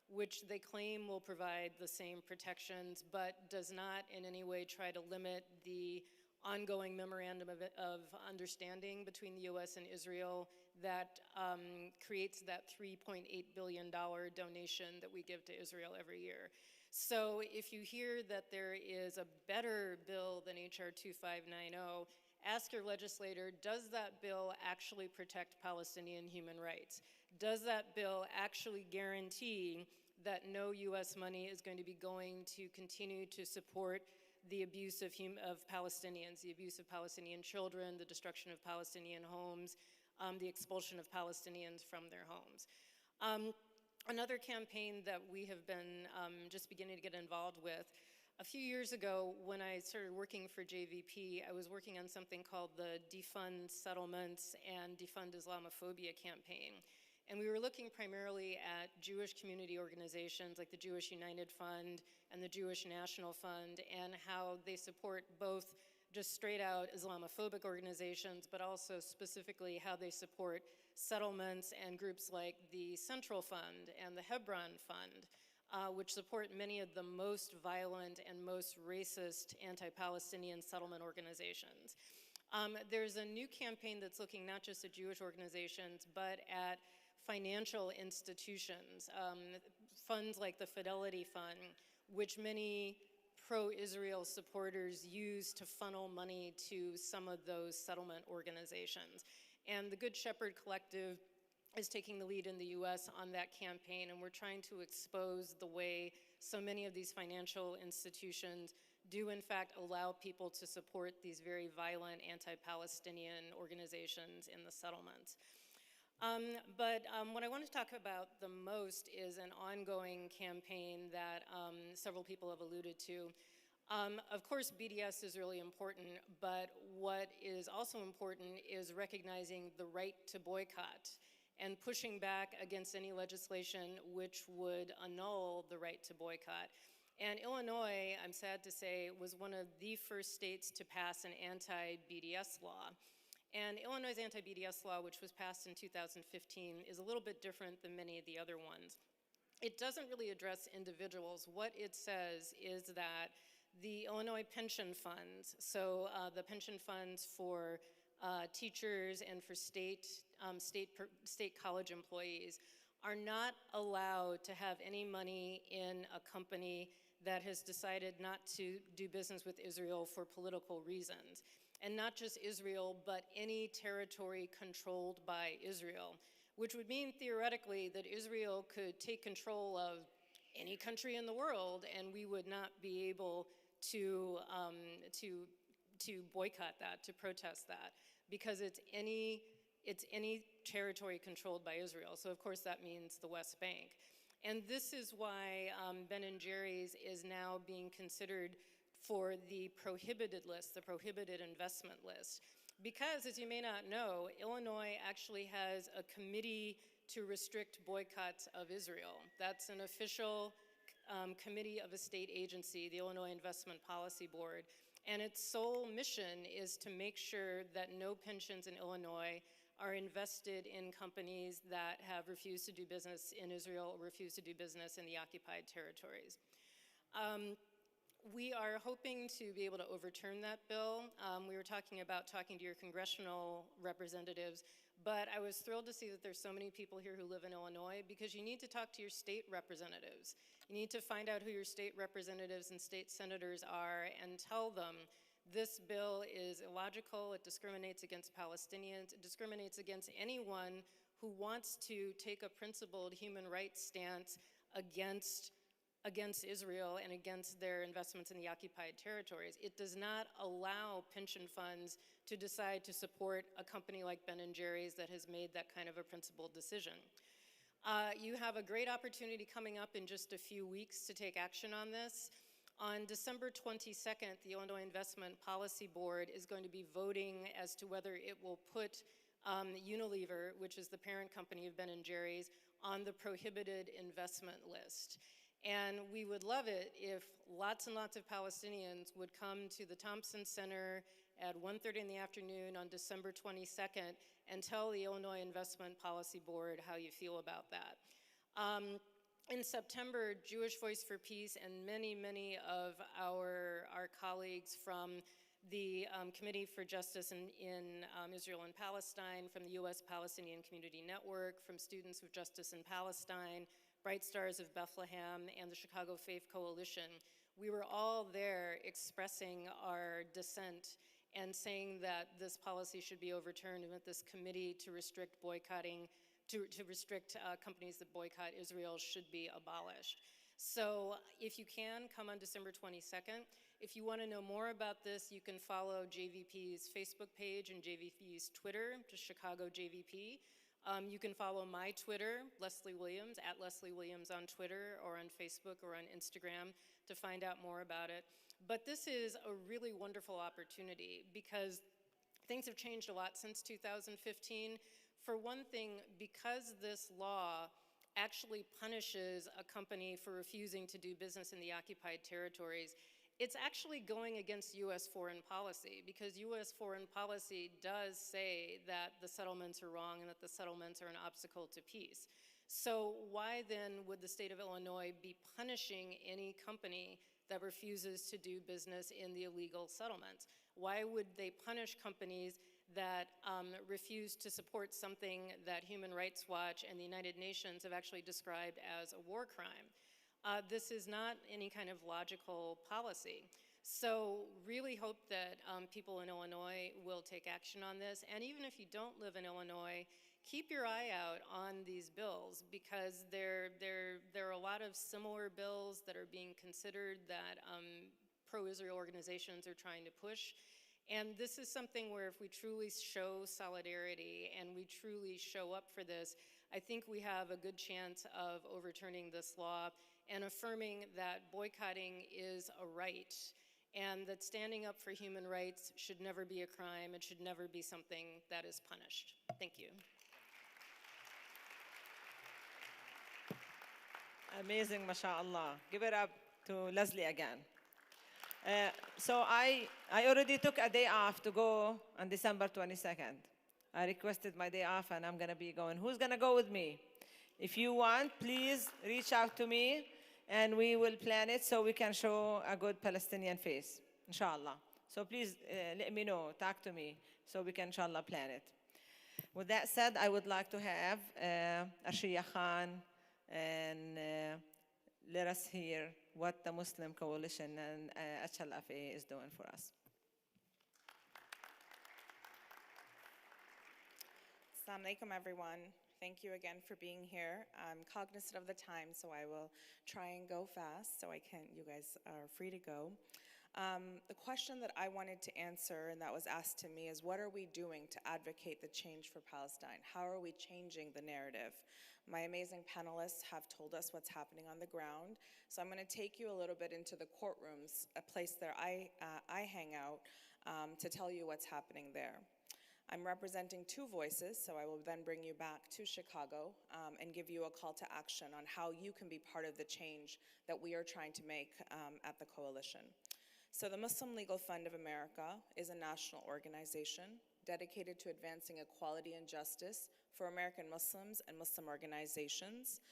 which they claim will provide the same protections, but does not in any way try to limit the ongoing memorandum of understanding between the US and Israel that creates that $3.8 billion donation that we give to Israel every year. So if you hear that there is a better bill than HR 2590, ask your legislator, does that bill actually protect Palestinian human rights? Does that bill actually guarantee that no US money is going to be going to continue to support the abuse of Palestinians, the abuse of Palestinian children, the destruction of Palestinian homes, the expulsion of Palestinians from their homes? Another campaign that we have been just beginning to get involved with, a few years ago when I started working for JVP, I was working on something called the Defund Settlements and Defund Islamophobia campaign. And we were looking primarily at Jewish community organizations like the Jewish United Fund and the Jewish National Fund and how they support both just straight out Islamophobic organizations, but also specifically how they support settlements and groups like the Central Fund and the Hebron Fund, which support many of the most violent and most racist anti-Palestinian settlement organizations. There's a new campaign that's looking not just at Jewish organizations, but at financial institutions, funds like the Fidelity Fund, which many pro-Israel supporters use to funnel money to some of those settlement organizations. And the Good Shepherd Collective is taking the lead in the US on that campaign, and we're trying to expose the way so many of these financial institutions do in fact allow people to support these very violent anti-Palestinian organizations in the settlements. But what I want to talk about the most is an ongoing campaign that several people have alluded to. Of course, BDS is really important, but what is also important is recognizing the right to boycott and pushing back against any legislation which would annul the right to boycott. And Illinois, I'm sad to say, was one of the first states to pass an anti-BDS law. And Illinois' anti-BDS law, which was passed in 2015, is a little bit different than many of the other ones. It doesn't really address individuals. What it says is that the Illinois pension funds, so the pension funds for teachers and for state college employees, are not allowed to have any money in a company that has decided not to do business with Israel for political reasons. And not just Israel, but any territory controlled by Israel, which would mean theoretically that Israel could take control of any country in the world and we would not be able to boycott that, to protest that, because it's any territory controlled by Israel. So of course that means the West Bank. And this is why Ben & Jerry's is now being considered for the prohibited list, the prohibited investment list. Because, as you may not know, Illinois actually has a committee to restrict boycotts of Israel. That's an official committee of a state agency, the Illinois Investment Policy Board. And its sole mission is to make sure that no pensions in Illinois are invested in companies that have refused to do business in Israel or refused to do business in the occupied territories. We are hoping to be able to overturn that bill. We were talking to your congressional representatives, but I was thrilled to see that there's so many people here who live in Illinois, because you need to talk to your state representatives. You need to find out who your state representatives and state senators are and tell them this bill is illogical, it discriminates against Palestinians, it discriminates against anyone who wants to take a principled human rights stance against Israel and against their investments in the occupied territories. It does not allow pension funds to decide to support a company like Ben & Jerry's that has made that kind of a principled decision. You have a great opportunity coming up in just a few weeks to take action on this. On December 22nd, the Illinois Investment Policy Board is going to be voting as to whether it will put Unilever, which is the parent company of Ben & Jerry's, on the prohibited investment list. And we would love it if lots and lots of Palestinians would come to the Thompson Center at 1:30 in the afternoon on December 22nd and tell the Illinois Investment Policy Board how you feel about that. In September, Jewish Voice for Peace and many, many of our colleagues from the Committee for Justice in Israel and Palestine, from the U.S. Palestinian Community Network, from Students of Justice in Palestine, Bright Stars of Bethlehem, and the Chicago Faith Coalition, we were all there expressing our dissent and saying that this policy should be overturned and that this committee to restrict boycotting, to restrict companies that boycott Israel should be abolished. So if you can, come on December 22nd. If you want to know more about this, you can follow JVP's Facebook page and JVP's Twitter, just Chicago JVP. You can follow my Twitter, Leslie Williams, at Leslie Williams on Twitter or on Facebook or on Instagram to find out more about it. But this is a really wonderful opportunity because things have changed a lot since 2015. For one thing, because this law actually punishes a company for refusing to do business in the occupied territories, it's actually going against U.S. foreign policy, because U.S. foreign policy does say that the settlements are wrong and that the settlements are an obstacle to peace. So why then would the state of Illinois be punishing any company that refuses to do business in the illegal settlements? Why would they punish companies that refuse to support something that Human Rights Watch and the United Nations have actually described as a war crime? This is not any kind of logical policy. So really hope that people in Illinois will take action on this. And even if you don't live in Illinois, keep your eye out on these bills, because there are a lot of similar bills that are being considered that pro-Israel organizations are trying to push. And this is something where if we truly show solidarity and we truly show up for this, I think we have a good chance of overturning this law and affirming that boycotting is a right and that standing up for human rights should never be a crime. It should never be something that is punished. Thank you. Amazing, mashallah. Give it up to Leslie again. So I already took a day off to go on December 22nd. I requested my day off and I'm gonna be going. Who's gonna go with me? If you want, please reach out to me and we will plan it so we can show a good Palestinian face, inshallah. So please let me know, talk to me so we can inshallah plan it. With that said, I would like to have Ashiya Khan and let us hear what the Muslim Coalition and HLFA is doing for us. Assalamu alaikum, everyone. Thank you again for being here. I'm cognizant of the time, so I will try and go fast so you guys are free to go. The question that I wanted to answer and that was asked to me is, what are we doing to advocate the change for Palestine? How are we changing the narrative? My amazing panelists have told us what's happening on the ground, so I'm going to take you a little bit into the courtrooms, a place that I hang out, to tell you what's happening there. I'm representing two voices, so I will then bring you back to Chicago and give you a call to action on how you can be part of the change that we are trying to make at the coalition. So the Muslim Legal Fund of America is a national organization dedicated to advancing equality and justice for American Muslims and Muslim organizations,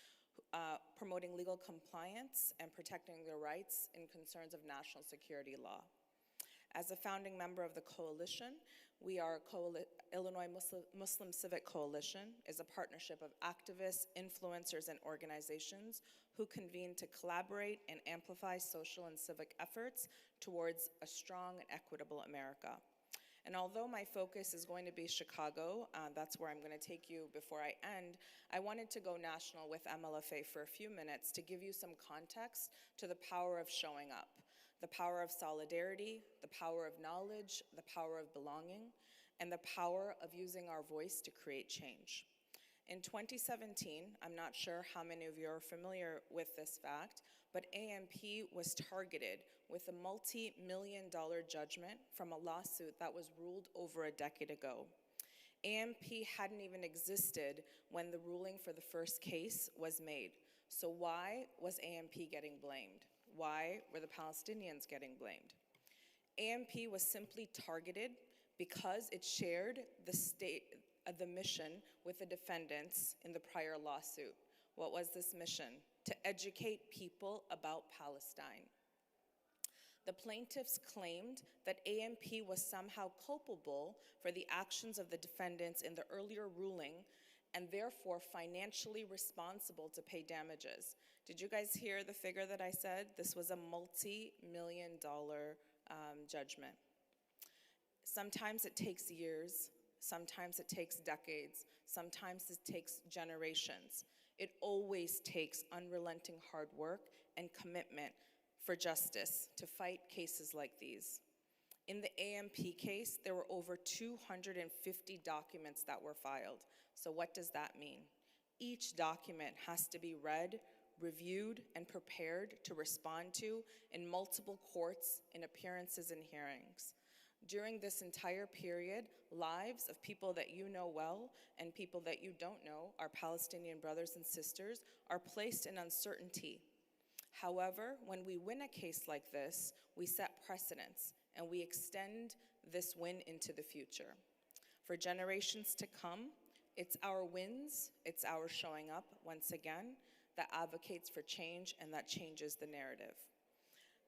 promoting legal compliance and protecting their rights in concerns of national security law. As a founding member of the coalition, we are Illinois Muslim Civic Coalition is a partnership of activists, influencers, and organizations who convene to collaborate and amplify social and civic efforts towards a strong and equitable America. And although my focus is going to be Chicago, that's where I'm going to take you before I end, I wanted to go national with MLFA for a few minutes to give you some context to the power of showing up. The power of solidarity, the power of knowledge, the power of belonging, and the power of using our voice to create change. In 2017, I'm not sure how many of you are familiar with this fact, but AMP was targeted with a multi-million-dollar judgment from a lawsuit that was ruled over a decade ago. AMP hadn't even existed when the ruling for the first case was made. So why was AMP getting blamed? Why were the Palestinians getting blamed? AMP was simply targeted because it shared the mission with the defendants in the prior lawsuit. What was this mission? To educate people about Palestine. The plaintiffs claimed that AMP was somehow culpable for the actions of the defendants in the earlier ruling and therefore financially responsible to pay damages. Did you guys hear the figure that I said? This was a multi-million-dollar judgment. Sometimes it takes years, sometimes it takes decades, sometimes it takes generations. It always takes unrelenting hard work and commitment for justice to fight cases like these. In the AMP case, there were over 250 documents that were filed. So what does that mean? Each document has to be read, reviewed, and prepared to respond to in multiple courts, in appearances and hearings. During this entire period, lives of people that you know well and people that you don't know, our Palestinian brothers and sisters, are placed in uncertainty. However, when we win a case like this, we set precedents and we extend this win into the future. For generations to come, it's our wins, it's our showing up once again that advocates for change and that changes the narrative.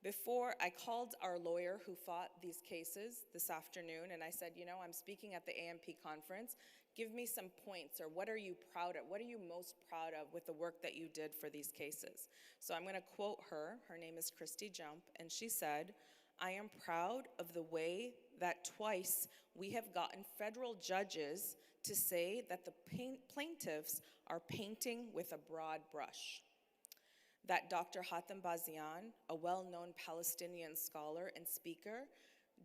Before, I called our lawyer who fought these cases this afternoon and I said, you know, I'm speaking at the AMP conference. Give me some points, or what are you proud of? What are you most proud of with the work that you did for these cases? So I'm going to quote her. Her name is Christy Jump, and she said, I am proud of the way that twice we have gotten federal judges to say that the plaintiffs are painting with a broad brush. That Dr. Hatem Bazian, a well-known Palestinian scholar and speaker,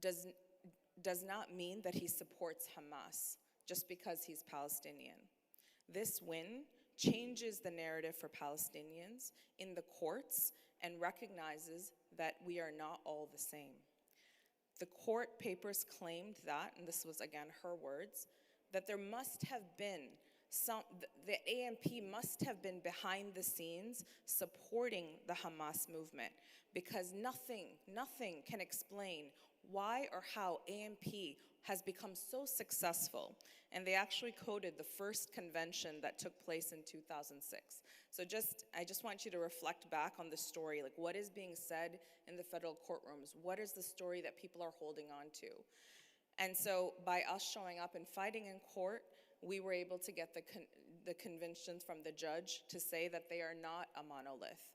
does not mean that he supports Hamas just because he's Palestinian. This win changes the narrative for Palestinians in the courts and recognizes that we are not all the same. The court papers claimed that, and this was again her words, that there must have been the AMP must have been behind the scenes supporting the Hamas movement, because nothing can explain why or how AMP has become so successful. And they actually quoted the first convention that took place in 2006. So I just want you to reflect back on the story, like what is being said in the federal courtrooms? What is the story that people are holding on to? And so by us showing up and fighting in court, we were able to get the convictions from the judge to say that they are not a monolith.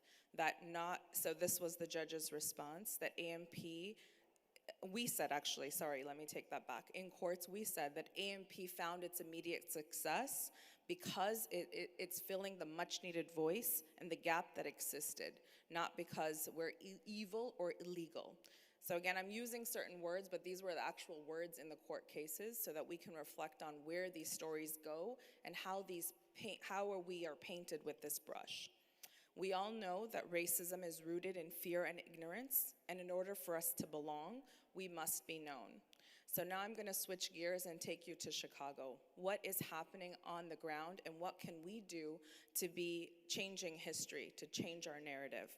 So this was the judge's response, that AMP, we said actually, sorry, let me take that back. In courts, we said that AMP found its immediate success because it's filling the much needed voice and the gap that existed, not because we're evil or illegal. So again, I'm using certain words, but these were the actual words in the court cases so that we can reflect on where these stories go and how we are painted with this brush. We all know that racism is rooted in fear and ignorance, and in order for us to belong, we must be known. So now I'm going to switch gears and take you to Chicago. What is happening on the ground, and what can we do to be changing history, to change our narrative?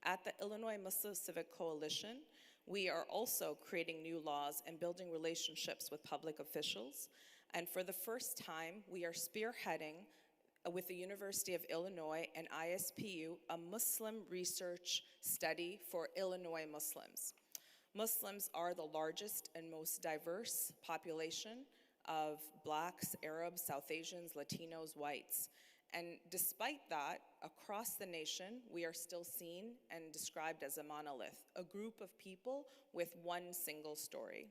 At the Illinois Muslim Civic Coalition, we are also creating new laws and building relationships with public officials. And for the first time, we are spearheading with the University of Illinois and ISPU a Muslim research study for Illinois Muslims. Muslims are the largest and most diverse population of Blacks, Arabs, South Asians, Latinos, whites. And despite that, across the nation, we are still seen and described as a monolith, a group of people with one single story.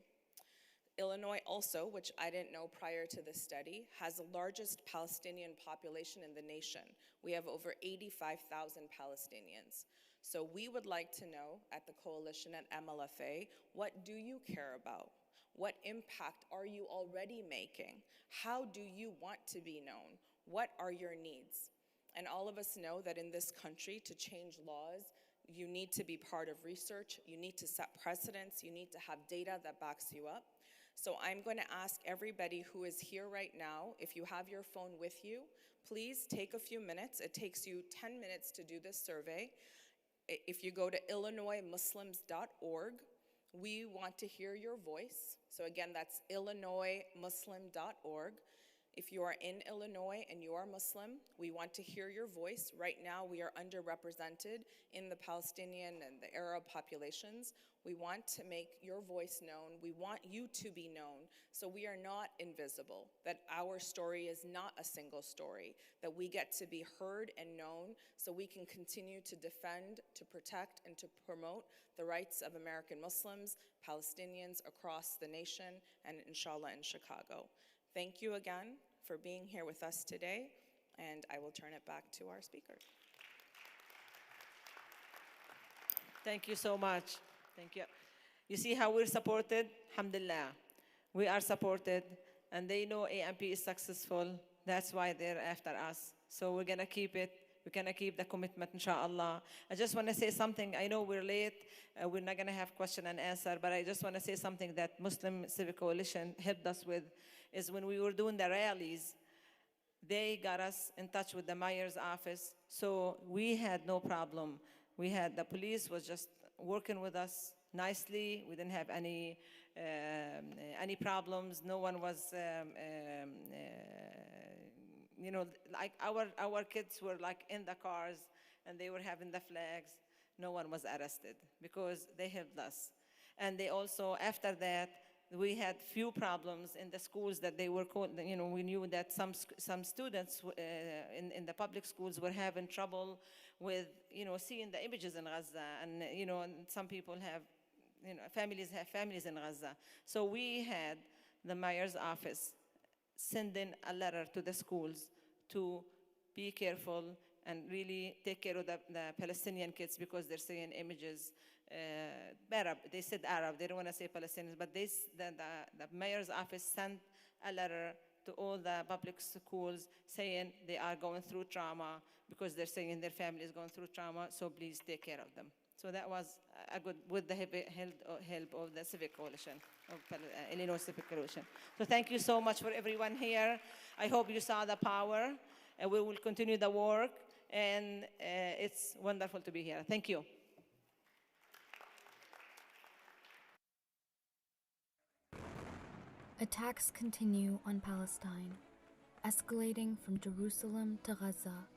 Illinois also, which I didn't know prior to this study, has the largest Palestinian population in the nation. We have over 85,000 Palestinians. So we would like to know at the coalition at MLFA, what do you care about? What impact are you already making? How do you want to be known? What are your needs? And all of us know that in this country, to change laws, you need to be part of research, you need to set precedents, you need to have data that backs you up. So I'm going to ask everybody who is here right now, if you have your phone with you, please take a few minutes. It takes you 10 minutes to do this survey. If you go to illinoismuslims.org, we want to hear your voice. So again, that's illinoismuslim.org. If you are in Illinois and you are Muslim, we want to hear your voice. Right now, we are underrepresented in the Palestinian and the Arab populations. We want to make your voice known. We want you to be known, so we are not invisible, that our story is not a single story, that we get to be heard and known so we can continue to defend, to protect, and to promote the rights of American Muslims, Palestinians across the nation, and inshallah in Chicago. Thank you again for being here with us today, and I will turn it back to our speaker. Thank you so much. Thank you. You see how we're supported? Alhamdulillah. We are supported, and they know AMP is successful. That's why they're after us. So we're going to keep it. We're going to keep the commitment, inshallah. I just want to say something. I know we're late. We're not going to have question and answer, but I just want to say something that Muslim Civic Coalition helped us with is when we were doing the rallies, they got us in touch with the mayor's office. So we had no problem. The police was just working with us nicely. We didn't have any problems. No one was, like our kids were like in the cars and they were having the flags. No one was arrested because they helped us. And they also, after that, we had few problems in the schools that they were, we knew that some students in the public schools were having trouble with, seeing the images in Gaza, and, and some people have, families have families in Gaza. So we had the mayor's office sending a letter to the schools to be careful and really take care of the Palestinian kids because they're seeing images. Arab, they said Arab, they don't want to say Palestinians, but the mayor's office sent a letter to all the public schools saying they are going through trauma because they're saying their family is going through trauma, so please take care of them. So that was a good, with the help of the Civic Coalition, of Illinois Civic Coalition. So thank you so much for everyone here. I hope you saw the power, and we will continue the work, and it's wonderful to be here. Thank you. Attacks continue on Palestine, escalating from Jerusalem to Gaza.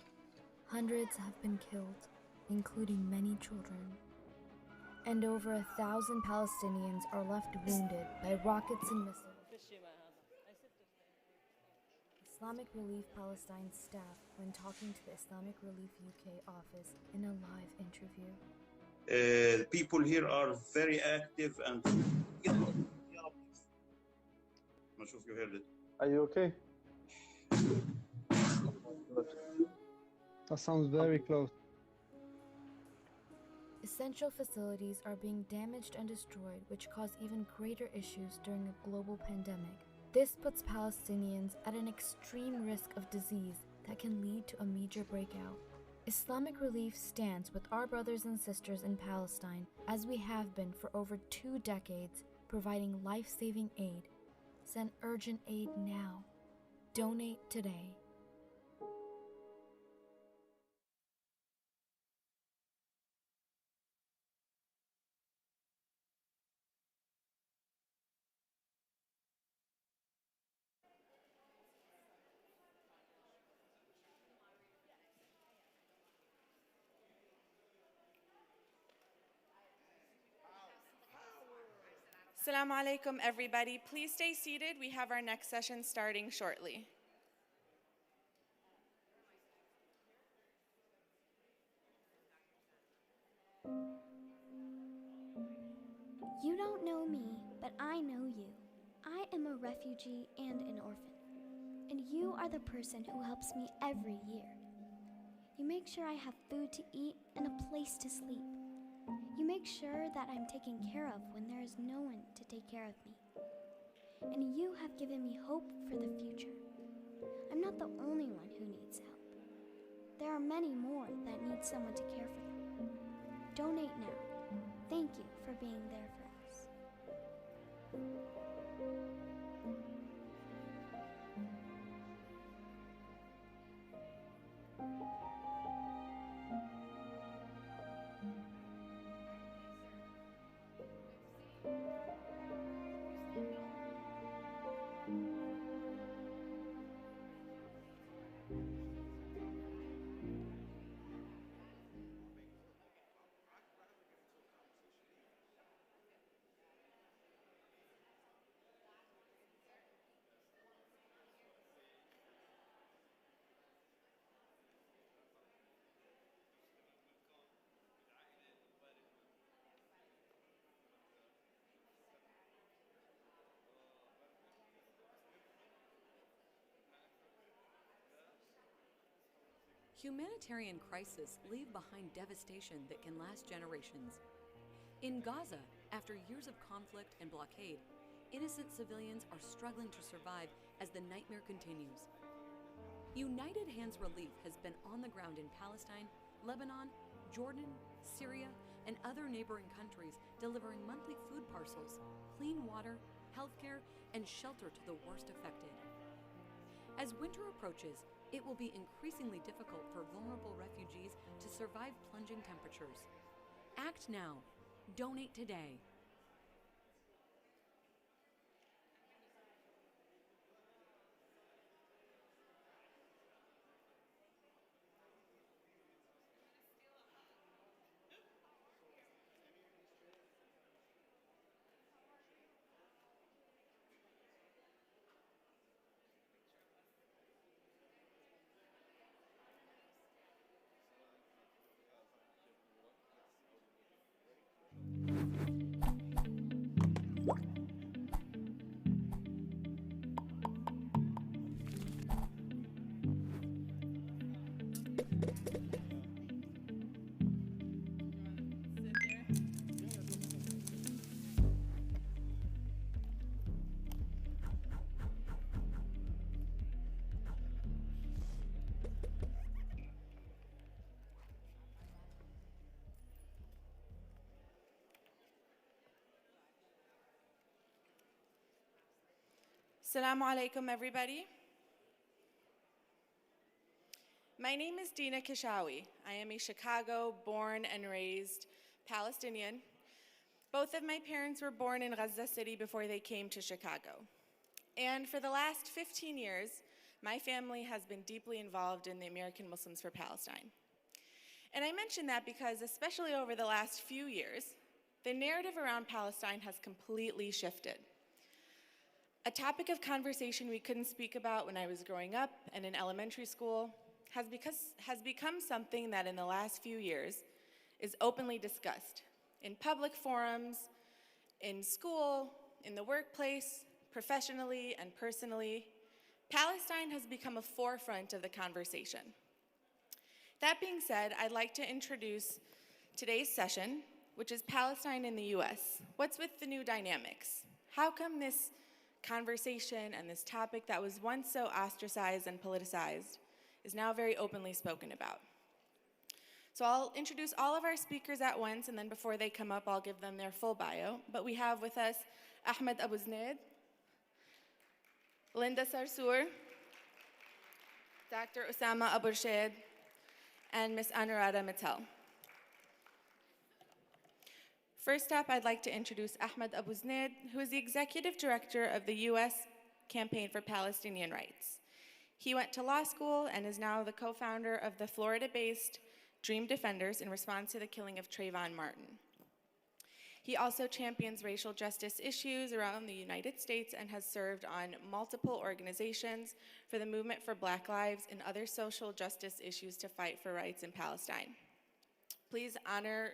Hundreds have been killed, including many children. And over 1,000 Palestinians are left wounded by rockets and missiles. Islamic Relief Palestine staff when talking to the Islamic Relief UK office in a live interview. People here are very active and you heard it. Are you okay? That sounds very close. Essential facilities are being damaged and destroyed, which cause even greater issues during a global pandemic. This puts Palestinians at an extreme risk of disease that can lead to a major breakout. Islamic Relief stands with our brothers and sisters in Palestine, as we have been for over 2 decades, providing life-saving aid. Send urgent aid now. Donate today. Assalamu alaikum, everybody. Please stay seated. We have our next session starting shortly. You don't know me, but I know you. I am a refugee and an orphan, and you are the person who helps me every year. You make sure I have food to eat and a place to sleep. You make sure that I'm taken care of when there is no one to take care of me. And you have given me hope for the future. I'm not the only one who needs help. There are many more that need someone to care for them. Donate now. Thank you for being there for us. Humanitarian crises leave behind devastation that can last generations. In Gaza, after years of conflict and blockade, innocent civilians are struggling to survive as the nightmare continues. United Hands Relief has been on the ground in Palestine, Lebanon, Jordan, Syria, and other neighboring countries, delivering monthly food parcels, clean water, healthcare, and shelter to the worst affected. As winter approaches, it will be increasingly difficult for vulnerable refugees to survive plunging temperatures. Act now. Donate today. Assalamu alaikum, everybody. My name is Dina Kishawi. I am a Chicago-born and raised Palestinian. Both of my parents were born in Gaza City before they came to Chicago. And for the last 15 years, my family has been deeply involved in the American Muslims for Palestine. And I mention that because, especially over the last few years, the narrative around Palestine has completely shifted. A topic of conversation we couldn't speak about when I was growing up and in elementary school has become something that in the last few years is openly discussed in public forums, in school, in the workplace, professionally and personally. Palestine has become a forefront of the conversation. That being said, I'd like to introduce today's session, which is Palestine in the US. What's with the new dynamics? How come this conversation and this topic that was once so ostracized and politicized is now very openly spoken about? So I'll introduce all of our speakers at once, and then before they come up, I'll give them their full bio. But we have with us Ahmed Abu Znaid, Linda Sarsour, Dr. Osama Abu Rashed, and Ms. Anuradha Mittal. First up, I'd like to introduce Ahmed Abu Znaid, who is the Executive Director of the U.S. Campaign for Palestinian Rights. He went to law school and is now the co-founder of the Florida-based Dream Defenders in response to the killing of Trayvon Martin. He also champions racial justice issues around the United States and has served on multiple organizations for the movement for Black Lives and other social justice issues to fight for rights in Palestine. Please honor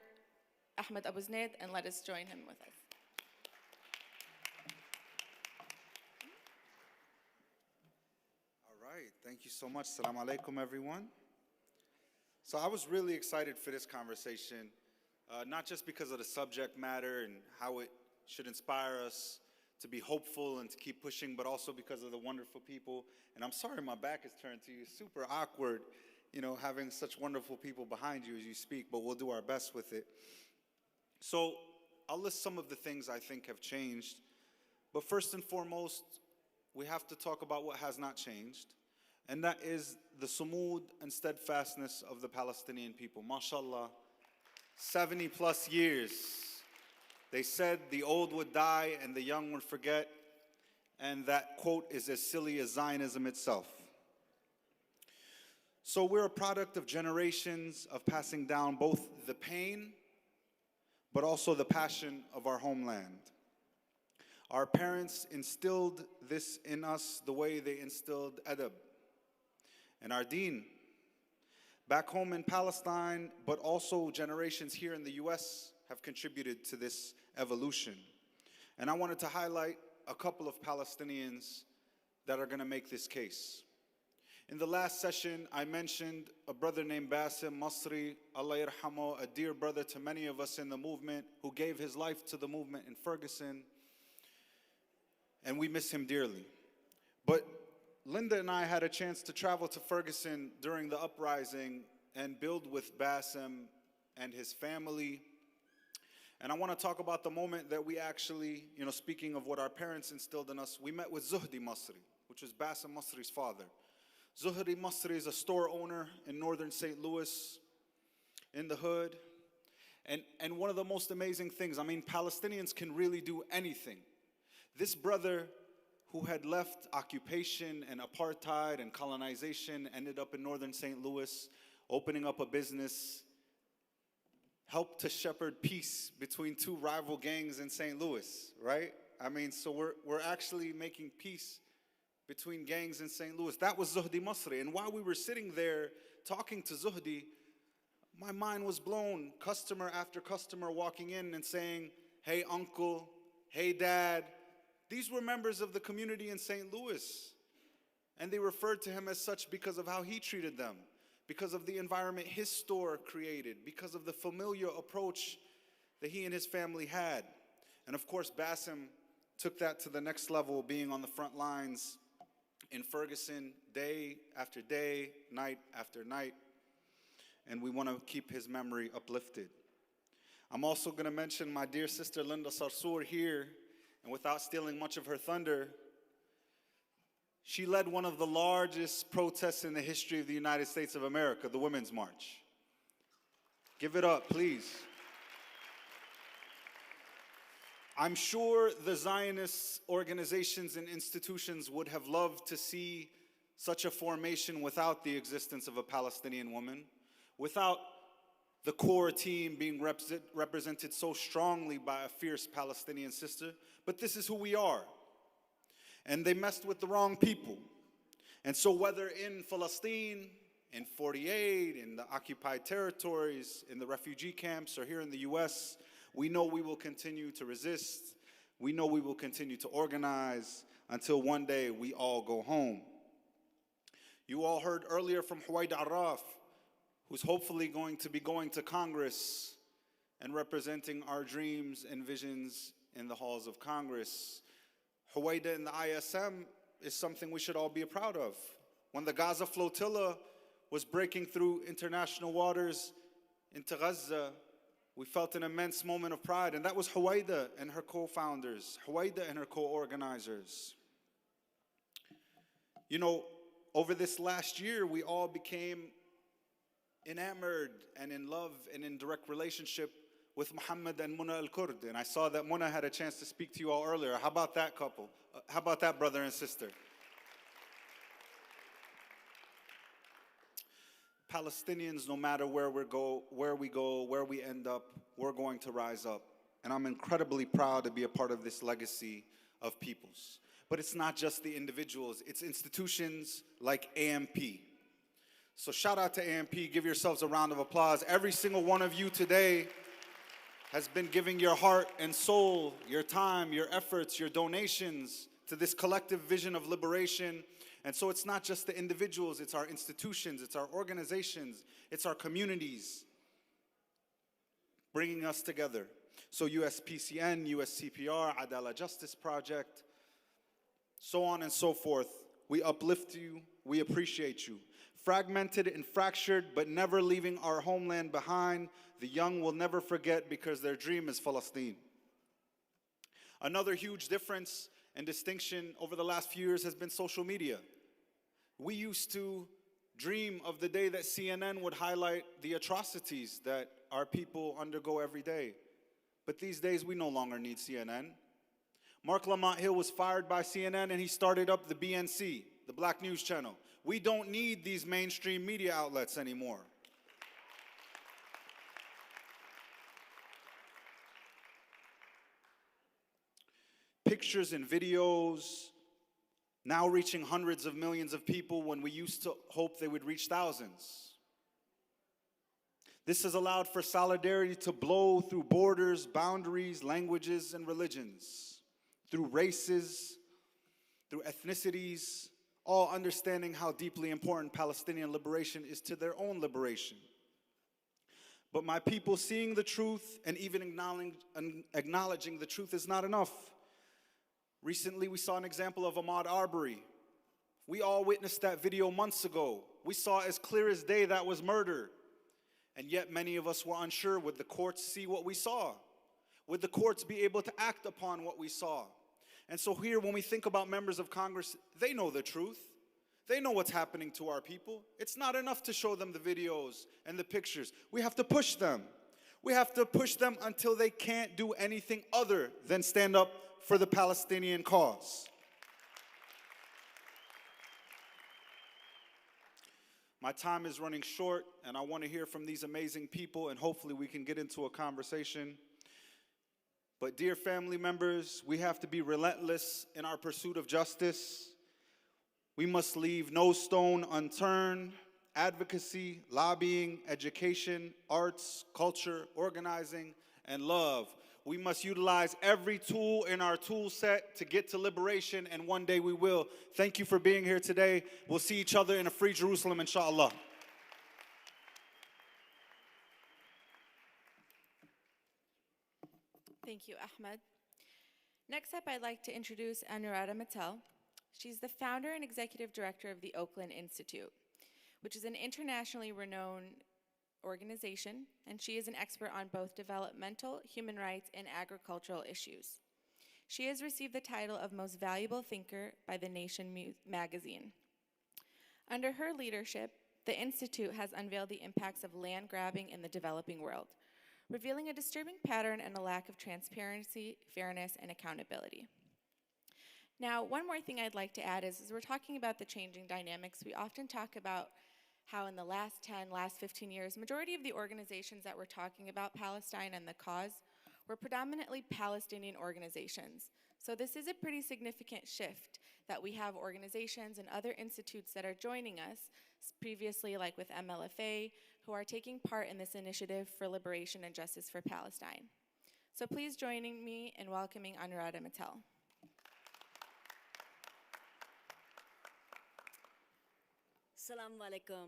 Ahmed Abu Znaid and let us join him with us. All right, thank you so much. Assalamu alaikum, everyone. So I was really excited for this conversation, not just because of the subject matter and how it should inspire us to be hopeful and to keep pushing, but also because of the wonderful people. And I'm sorry my back is turned to you. It's super awkward, having such wonderful people behind you as you speak, but we'll do our best with it. So I'll list some of the things I think have changed. But first and foremost, we have to talk about what has not changed. And that is the sumud and steadfastness of the Palestinian people. MashaAllah, 70 plus years. They said the old would die and the young would forget. And that quote is as silly as Zionism itself. So we're a product of generations of passing down both the pain, but also the passion of our homeland. Our parents instilled this in us the way they instilled adab and our deen. Back home in Palestine, but also generations here in the US have contributed to this evolution. And I wanted to highlight a couple of Palestinians that are gonna make this case. In the last session, I mentioned a brother named Bassem Masri, Allah yarhamo, a dear brother to many of us in the movement, who gave his life to the movement in Ferguson, and we miss him dearly. But Linda and I had a chance to travel to Ferguson during the uprising and build with Bassem and his family. And I want to talk about the moment that we actually, speaking of what our parents instilled in us, we met with Zuhdi Masri, which was Bassem Masri's father. Zuhdi Masri is a store owner in northern St. Louis, in the hood. And one of the most amazing things, Palestinians can really do anything. This brother who had left occupation and apartheid and colonization ended up in northern St. Louis, opening up a business, helped to shepherd peace between two rival gangs in St. Louis, right? So we're actually making peace between gangs in St. Louis. That was Zuhdi Masri. And while we were sitting there talking to Zuhdi, my mind was blown. Customer after customer walking in and saying, hey, uncle, hey, dad. These were members of the community in St. Louis. And they referred to him as such because of how he treated them, because of the environment his store created, because of the familiar approach that he and his family had. And of course, Bassem took that to the next level, being on the front lines in Ferguson day after day, night after night. And we want to keep his memory uplifted. I'm also going to mention my dear sister Linda Sarsour here. And without stealing much of her thunder, She led one of the largest protests in the history of the United States of America, the Women's March. Give it up, please. I'm sure the Zionist organizations and institutions would have loved to see such a formation without the existence of a Palestinian woman, without the core team being represented so strongly by a fierce Palestinian sister. But this is who we are. And they messed with the wrong people. And so whether in Palestine, in 48, in the occupied territories, in the refugee camps, or here in the US, we know we will continue to resist. We know we will continue to organize until one day we all go home. You all heard earlier from Huwaida Arraf, who's hopefully going to be going to Congress and representing our dreams and visions in the halls of Congress. Huwaida in the ISM is something we should all be proud of. When the Gaza flotilla was breaking through international waters into Gaza, we felt an immense moment of pride, and that was Huwaida and her co-founders, Huwaida and her co-organizers. You know, over this last year, we all became enamored and in love and in direct relationship with Muhammad and Muna al-Kurd. And I saw that Muna had a chance to speak to you all earlier. How about that couple? How about that brother and sister? Palestinians, no matter where we go, where we end up, we're going to rise up. And I'm incredibly proud to be a part of this legacy of peoples. But it's not just the individuals, it's institutions like AMP. So shout out to AMP, give yourselves a round of applause. Every single one of you today has been giving your heart and soul, your time, your efforts, your donations to this collective vision of liberation. And so it's not just the individuals, it's our institutions, it's our organizations, it's our communities bringing us together. So USPCN, USCPR, Adala Justice Project, so on and so forth. We uplift you, we appreciate you. Fragmented and fractured, but never leaving our homeland behind, the young will never forget because their dream is Palestine. Another huge difference and distinction over the last few years has been social media. We used to dream of the day that CNN would highlight the atrocities that our people undergo every day. But these days, we no longer need CNN. Mark Lamont Hill was fired by CNN and he started up the BNC, the Black News Channel. We don't need these mainstream media outlets anymore. Pictures and videos now reaching hundreds of millions of people when we used to hope they would reach thousands. This has allowed for solidarity to blow through borders, boundaries, languages, and religions, through races, through ethnicities, all understanding how deeply important Palestinian liberation is to their own liberation. But my people seeing the truth and even acknowledging the truth is not enough. Recently, we saw an example of Ahmaud Arbery. We all witnessed that video months ago. We saw as clear as day that was murder. And yet many of us were unsure, would the courts see what we saw? Would the courts be able to act upon what we saw? And so here, when we think about members of Congress, they know the truth. They know what's happening to our people. It's not enough to show them the videos and the pictures. We have to push them. We have to push them until they can't do anything other than stand up for the Palestinian cause. My time is running short, and I want to hear from these amazing people, and hopefully we can get into a conversation. But dear family members, we have to be relentless in our pursuit of justice. We must leave no stone unturned. Advocacy, lobbying, education, arts, culture, organizing, and love. We must utilize every tool in our tool set to get to liberation, and one day we will. Thank you for being here today. We'll see each other in a free Jerusalem, inshallah. Thank you, Ahmed. Next up, I'd like to introduce Anuradha Mittal. She's the founder and executive director of the Oakland Institute, which is an internationally renowned organization, and she is an expert on both developmental, human rights, and agricultural issues. She has received the title of Most Valuable Thinker by The Nation magazine. Under her leadership, the Institute has unveiled the impacts of land grabbing in the developing world, revealing a disturbing pattern and a lack of transparency, fairness, and accountability. Now, one more thing I'd like to add is, as we're talking about the changing dynamics, we often talk about how in the last 15 years, majority of the organizations that were talking about Palestine and the cause were predominantly Palestinian organizations. So this is a pretty significant shift that we have organizations and other institutes that are joining us, previously like with MLFA, who are taking part in this initiative for liberation and justice for Palestine. So please join me in welcoming Anuradha Mittal. Assalamu alaikum.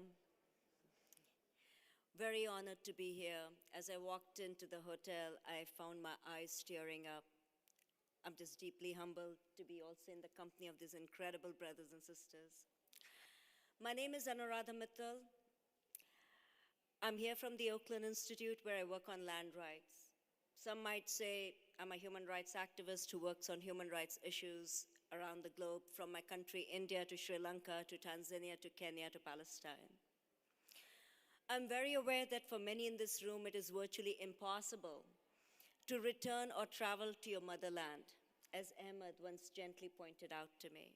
Very honored to be here. As I walked into the hotel, I found my eyes tearing up. I'm just deeply humbled to be also in the company of these incredible brothers and sisters. My name is Anuradha Mittal. I'm here from the Oakland Institute, where I work on land rights. Some might say I'm a human rights activist who works on human rights issues around the globe, from my country, India, to Sri Lanka, to Tanzania, to Kenya, to Palestine. I'm very aware that for many in this room, it is virtually impossible to return or travel to your motherland, as Ahmed once gently pointed out to me.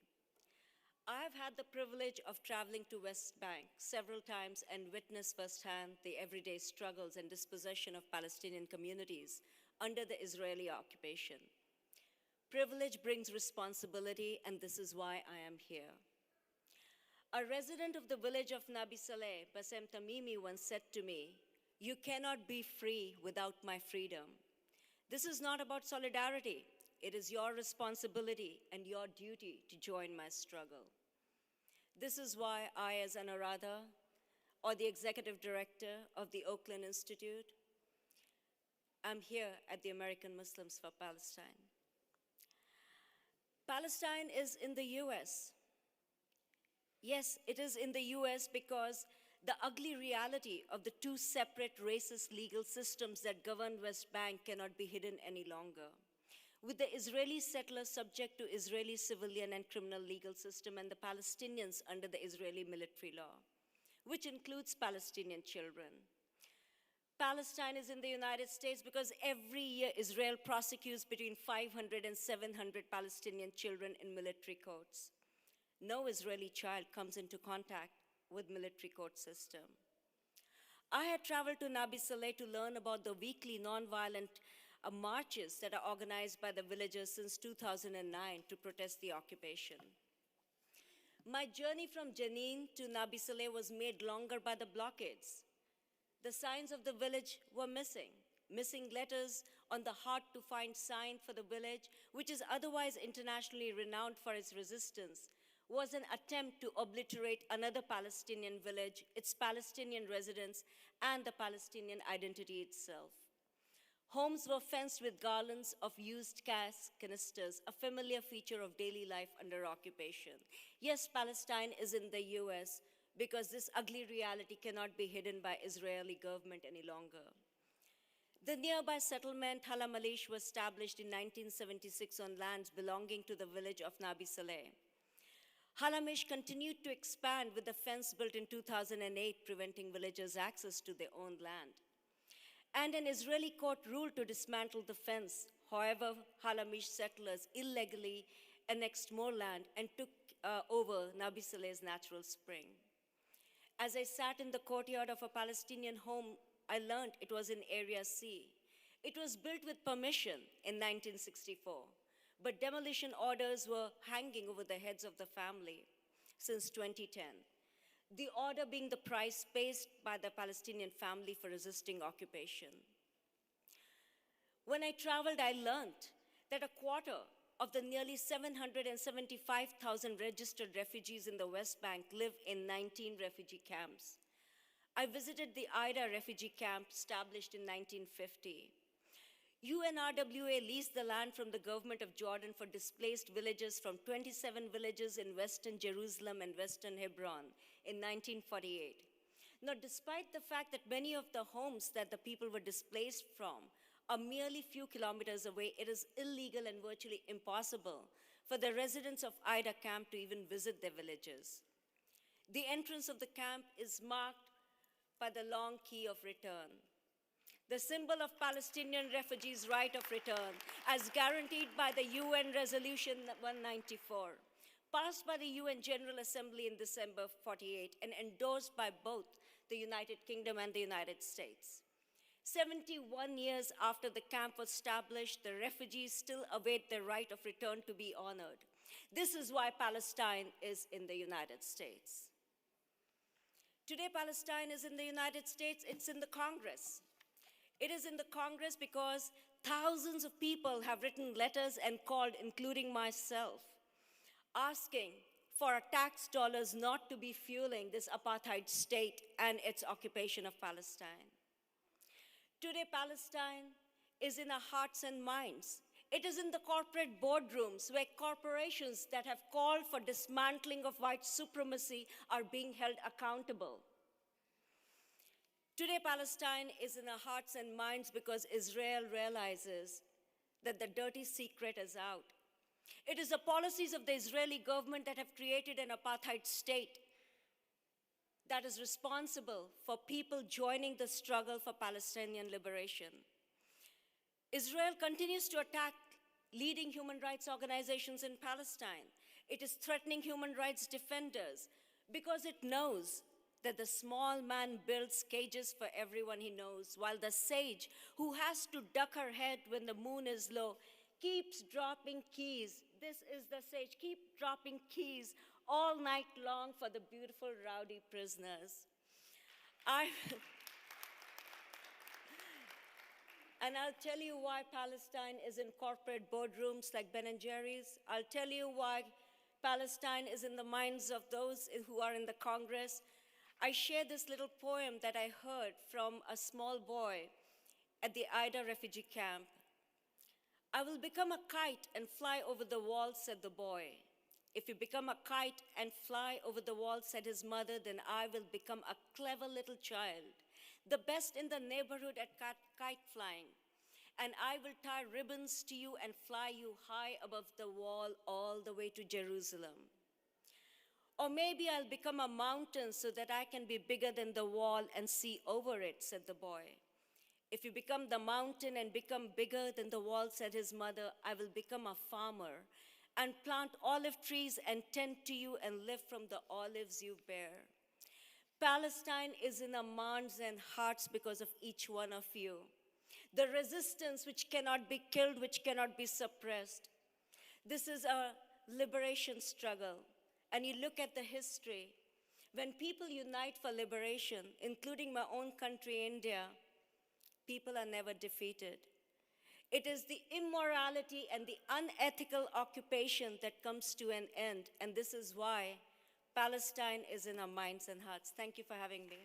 I've had the privilege of traveling to West Bank several times and witnessed firsthand the everyday struggles and dispossession of Palestinian communities under the Israeli occupation. Privilege brings responsibility, and this is why I am here. A resident of the village of Nabi Saleh, Bassem Tamimi, once said to me, "You cannot be free without my freedom." This is not about solidarity. It is your responsibility and your duty to join my struggle. This is why I, as Anuradha, or the executive director of the Oakland Institute, am here at the American Muslims for Palestine. Palestine is in the US. Yes, it is in the US because the ugly reality of the two separate racist legal systems that govern West Bank cannot be hidden any longer. With the Israeli settlers subject to Israeli civilian and criminal legal system, and the Palestinians under the Israeli military law, which includes Palestinian children. Palestine is in the United States because every year Israel prosecutes between 500 and 700 Palestinian children in military courts. No Israeli child comes into contact with military court system. I had traveled to Nabi Saleh to learn about the weekly nonviolent marches that are organized by the villagers since 2009 to protest the occupation. My journey from Jenin to Nabi Saleh was made longer by the blockades. The signs of the village were missing. Missing letters on the hard-to-find sign for the village, which is otherwise internationally renowned for its resistance, was an attempt to obliterate another Palestinian village, its Palestinian residents, and the Palestinian identity itself. Homes were fenced with garlands of used gas canisters, a familiar feature of daily life under occupation. Yes, Palestine is in the US, because this ugly reality cannot be hidden by Israeli government any longer. The nearby settlement Hala Malish was established in 1976 on lands belonging to the village of Nabi Saleh. Halamish continued to expand with the fence built in 2008, preventing villagers access to their own land. And an Israeli court ruled to dismantle the fence. However, Halamish settlers illegally annexed more land and took over Nabi Saleh's natural spring. As I sat in the courtyard of a Palestinian home, I learned it was in Area C. It was built with permission in 1964, but demolition orders were hanging over the heads of the family since 2010. The order being the price paid by the Palestinian family for resisting occupation. When I traveled, I learned that a quarter of the nearly 775,000 registered refugees in the West Bank live in 19 refugee camps. I visited the Ida refugee camp established in 1950. UNRWA leased the land from the government of Jordan for displaced villagers from 27 villages in Western Jerusalem and Western Hebron in 1948. Now, despite the fact that many of the homes that the people were displaced from are merely few kilometers away, it is illegal and virtually impossible for the residents of Ida camp to even visit their villages. The entrance of the camp is marked by the long key of return, the symbol of Palestinian refugees' right of return, as guaranteed by the UN Resolution 194, passed by the UN General Assembly in December 48 and endorsed by both the United Kingdom and the United States. 71 years after the camp was established, the refugees still await their right of return to be honored. This is why Palestine is in the United States. Today, Palestine is in the United States, it's in the Congress. It is in the Congress because thousands of people have written letters and called, including myself, asking for our tax dollars not to be fueling this apartheid state and its occupation of Palestine. Today, Palestine is in our hearts and minds. It is in the corporate boardrooms where corporations that have called for dismantling of white supremacy are being held accountable. Today, Palestine is in our hearts and minds because Israel realizes that the dirty secret is out. It is the policies of the Israeli government that have created an apartheid state that is responsible for people joining the struggle for Palestinian liberation. Israel continues to attack leading human rights organizations in Palestine. It is threatening human rights defenders because it knows that the small man builds cages for everyone he knows, while the sage, who has to duck her head when the moon is low, keeps dropping keys. This is the sage, keep dropping keys all night long for the beautiful, rowdy prisoners. And I'll tell you why Palestine is in corporate boardrooms like Ben & Jerry's. I'll tell you why Palestine is in the minds of those who are in the Congress. I share this little poem that I heard from a small boy at the Ida refugee camp. I will become a kite and fly over the wall, said the boy. If you become a kite and fly over the wall, said his mother, then I will become a clever little child, the best in the neighborhood at kite flying. And I will tie ribbons to you and fly you high above the wall all the way to Jerusalem. Or maybe I'll become a mountain so that I can be bigger than the wall and see over it, said the boy. If you become the mountain and become bigger than the wall, said his mother, I will become a farmer and plant olive trees and tend to you and live from the olives you bear. Palestine is in our minds and hearts because of each one of you. The resistance which cannot be killed, which cannot be suppressed. This is a liberation struggle. And you look at the history, when people unite for liberation, including my own country, India, people are never defeated. It is the immorality and the unethical occupation that comes to an end, and this is why Palestine is in our minds and hearts. Thank you for having me.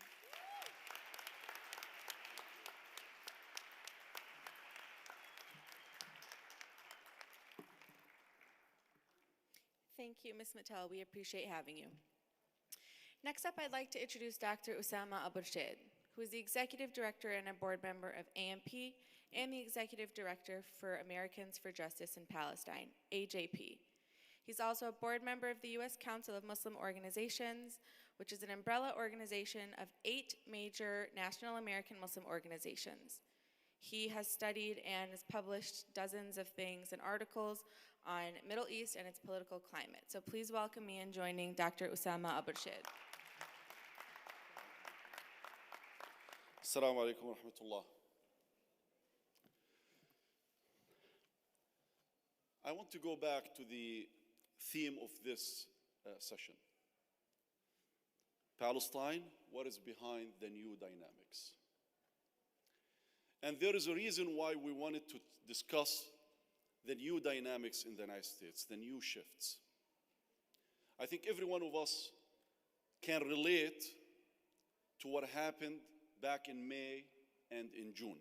Thank you, Ms. Mattel. We appreciate having you. Next up, I'd like to introduce Dr. Usama Aburshid, who is the Executive Director and a board member of AMP and the Executive Director for Americans for Justice in Palestine, AJP. He's also a board member of the U.S. Council of Muslim Organizations, which is an umbrella organization of 8 major national American Muslim organizations. He has studied and has published dozens of things and articles on Middle East and its political climate. So please welcome me in joining Dr. Usama Aburshid. Assalamu alaikum wa rahmatullah. I want to go back to the theme of this session. Palestine, what is behind the new dynamics? And there is a reason why we wanted to discuss the new dynamics in the United States, the new shifts. I think every one of us can relate to what happened back in May and in June,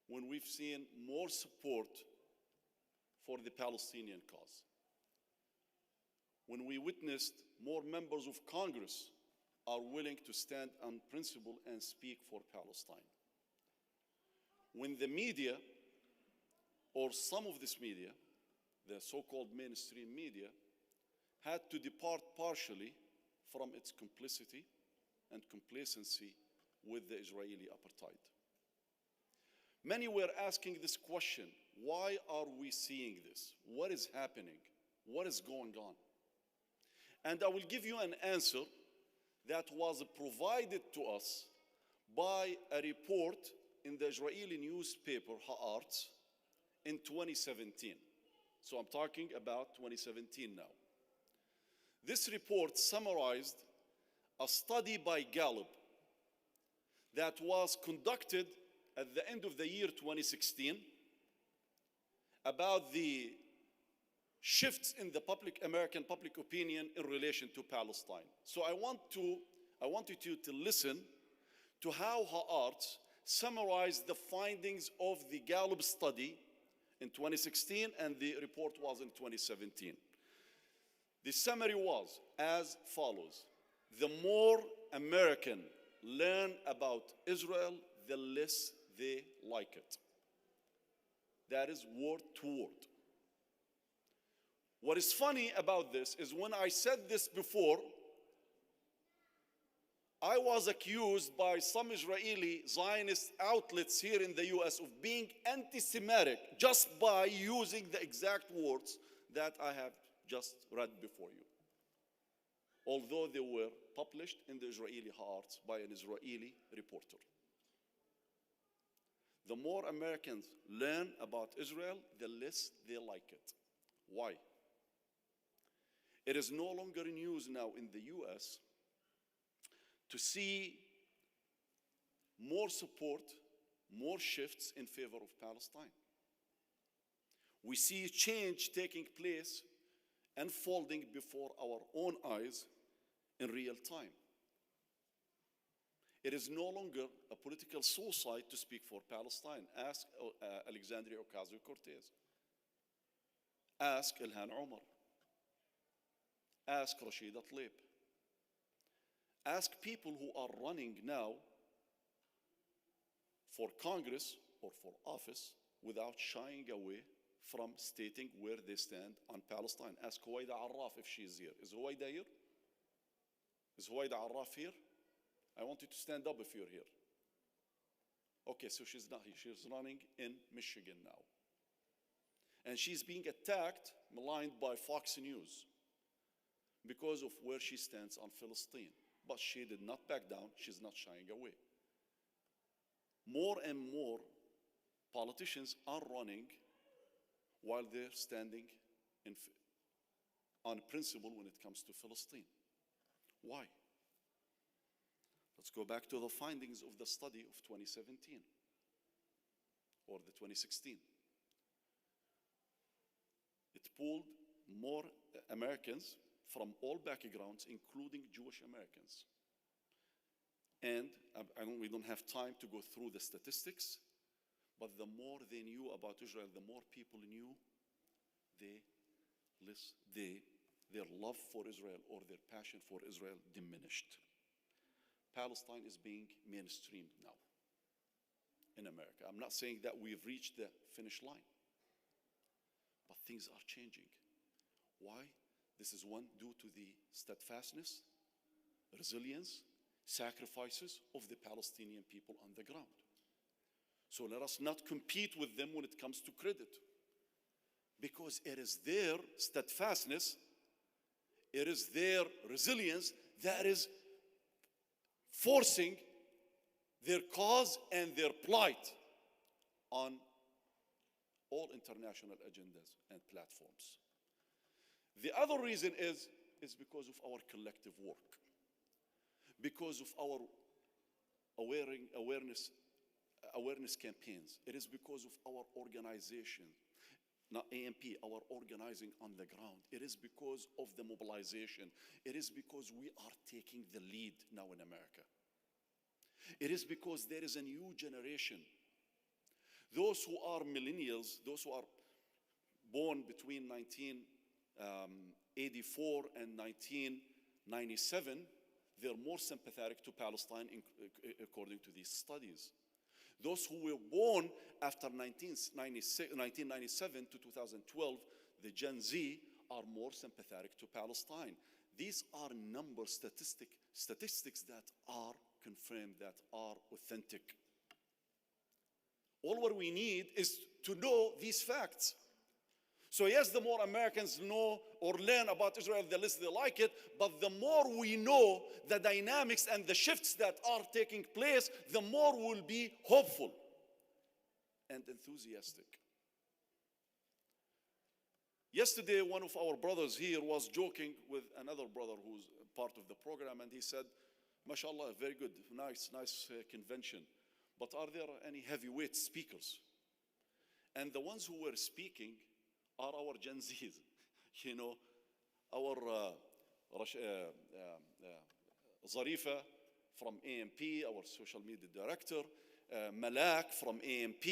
when we've seen more support for the Palestinian cause, when we witnessed more members of Congress are willing to stand on principle and speak for Palestine, when the media, or some of this media, the so-called mainstream media, had to depart partially from its complicity and complacency with the Israeli apartheid. Many were asking this question: why are we seeing this? What is happening? What is going on? And I will give you an answer that was provided to us by a report in the Israeli newspaper Haaretz in 2017. So I'm talking about 2017 now. This report summarized a study by Gallup that was conducted at the end of the year 2016 about the shifts in the American public opinion in relation to Palestine. So I wanted you to listen to how Haaretz summarized the findings of the Gallup study in 2016, and the report was in 2017. The summary was as follows: the more Americans learn about Israel, the less they like it. That is word to word. What is funny about this is when I said this before, I was accused by some Israeli Zionist outlets here in the US of being anti-Semitic just by using the exact words that I have just read before you, although they were published in the Israeli Haaretz by an Israeli reporter. The more Americans learn about Israel, the less they like it. Why? It is no longer news now in the US to see more support, more shifts in favor of Palestine. We see change taking place, unfolding before our own eyes in real time. It is no longer a political suicide to speak for Palestine. Ask Alexandria Ocasio-Cortez. Ask Ilhan Omar. Ask Rashida Tlaib. Ask people who are running now for Congress or for office without shying away from stating where they stand on Palestine. Ask Huwaida Arraf if she is here. Is Huwaida here? Is Huwaida Arraf here? I want you to stand up if you're here. Okay, so she's not here. She's running in Michigan now. And she's being attacked, maligned by Fox News because of where she stands on Palestine. But she did not back down. She's not shying away. More and more politicians are running while they're standing on principle when it comes to Palestine. Why? Let's go back to the findings of the study of 2017 or the 2016. It polled more Americans from all backgrounds, including Jewish Americans. And we don't have time to go through the statistics, but the more they knew about Israel, the more people knew their love for Israel or their passion for Israel diminished. Palestine is being mainstreamed now in America. I'm not saying that we've reached the finish line, but things are changing. Why? This is one, due to the steadfastness, resilience, sacrifices of the Palestinian people on the ground. So let us not compete with them when it comes to credit, because it is their steadfastness, it is their resilience that is forcing their cause and their plight on all international agendas and platforms. The other reason is because of our collective work, because of our awareness campaigns. It is because of our organization, not AMP, our organizing on the ground. It is because of the mobilization. It is because we are taking the lead now in America. It is because there is a new generation. Those who are millennials, those who are born between 1984 and 1997, they're more sympathetic to Palestine according to these studies. Those who were born after 1997 to 2012, the Gen Z, are more sympathetic to Palestine. These are number statistics that are confirmed, that are authentic. All what we need is to know these facts. So yes, the more Americans know or learn about Israel, the less they like it, but the more we know the dynamics and the shifts that are taking place, the more we'll be hopeful and enthusiastic. Yesterday, one of our brothers here was joking with another brother who's part of the program, and he said, mashallah, very good, nice convention, but are there any heavyweight speakers? And the ones who were speaking are our Gen Zs. You know, our Zarifa from AMP, our social media director, Malak from AMP,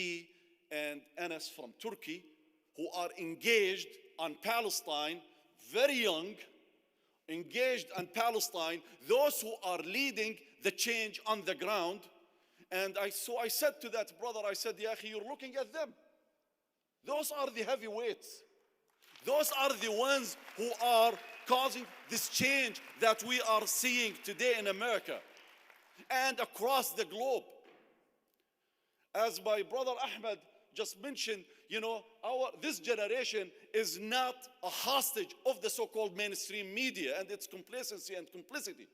and Anas from Turkey, who are engaged on Palestine, very young, engaged on Palestine, those who are leading the change on the ground. And so I said to that brother, I said, Yahi, you're looking at them. Those are the heavyweights. Those are the ones who are causing this change that we are seeing today in America and across the globe. As my brother Ahmed just mentioned, you know, this generation is not a hostage of the so-called mainstream media and its complacency and complicity.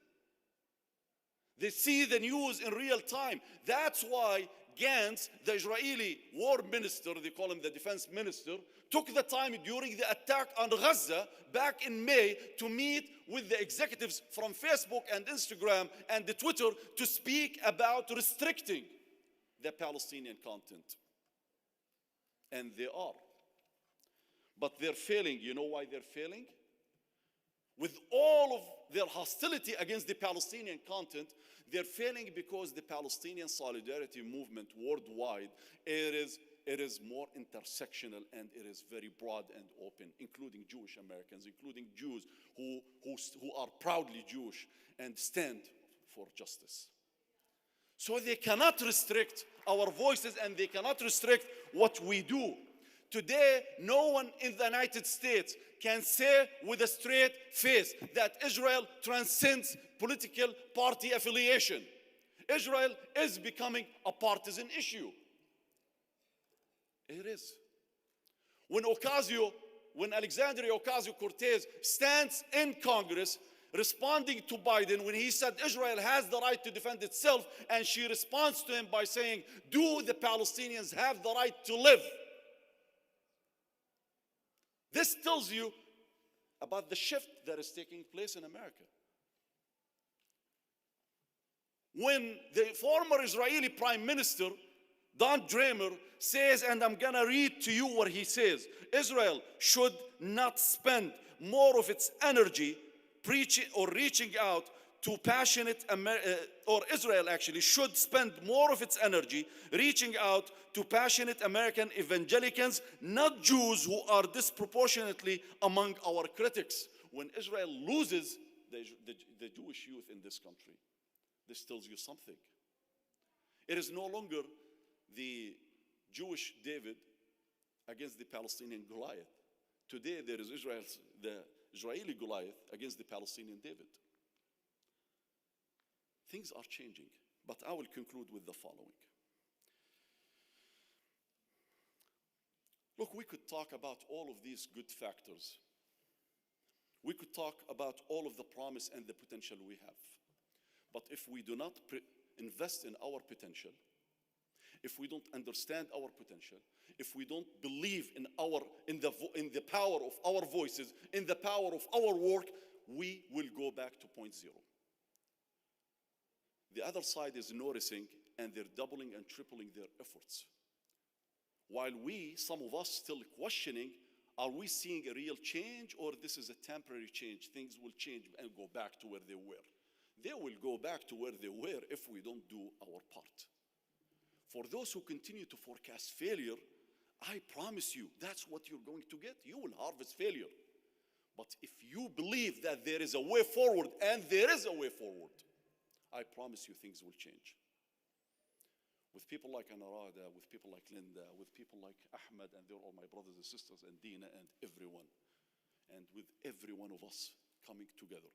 They see the news in real time. That's why Gantz, the Israeli war minister, they call him the defense minister, took the time during the attack on Gaza back in May to meet with the executives from Facebook and Instagram and the Twitter to speak about restricting the Palestinian content. And they are. But they're failing. You know why they're failing? With all of their hostility against the Palestinian content, they're failing because the Palestinian solidarity movement worldwide, it is more intersectional and it is very broad and open, including Jewish Americans, including Jews who are proudly Jewish and stand for justice. So they cannot restrict our voices and they cannot restrict what we do. Today, no one in the United States can say with a straight face that Israel transcends political party affiliation. Israel is becoming a partisan issue. It is. When Alexandria Ocasio-Cortez stands in Congress responding to Biden when he said Israel has the right to defend itself, and she responds to him by saying, do the Palestinians have the right to live? This tells you about the shift that is taking place in America. When the former Israeli Prime Minister, Don Dramer, says, and I'm going to read to you what he says, Israel should not spend more of its energy preaching or reaching out to passionate, or Israel actually should spend more of its energy reaching out to passionate American evangelicals, not Jews who are disproportionately among our critics. When Israel loses the Jewish youth in this country, this tells you something. It is no longer the Jewish David against the Palestinian Goliath. Today there is the Israeli Goliath against the Palestinian David. Things are changing, but I will conclude with the following. Look, we could talk about all of these good factors. We could talk about all of the promise and the potential we have. But if we do not invest in our potential, if we don't understand our potential, if we don't believe in the power of our voices, in the power of our work, we will go back to point zero. The other side is noticing, and they're doubling and tripling their efforts. While some of us still questioning, are we seeing a real change, or this is a temporary change? Things will change and go back to where they were. They will go back to where they were if we don't do our part. For those who continue to forecast failure, I promise you, that's what you're going to get. You will harvest failure. But if you believe that there is a way forward, and there is a way forward, I promise you things will change. with people like Anarada, with people like Linda, with people like Ahmed, and they're all my brothers and sisters, and Dina, and everyone. And with every one of us coming together,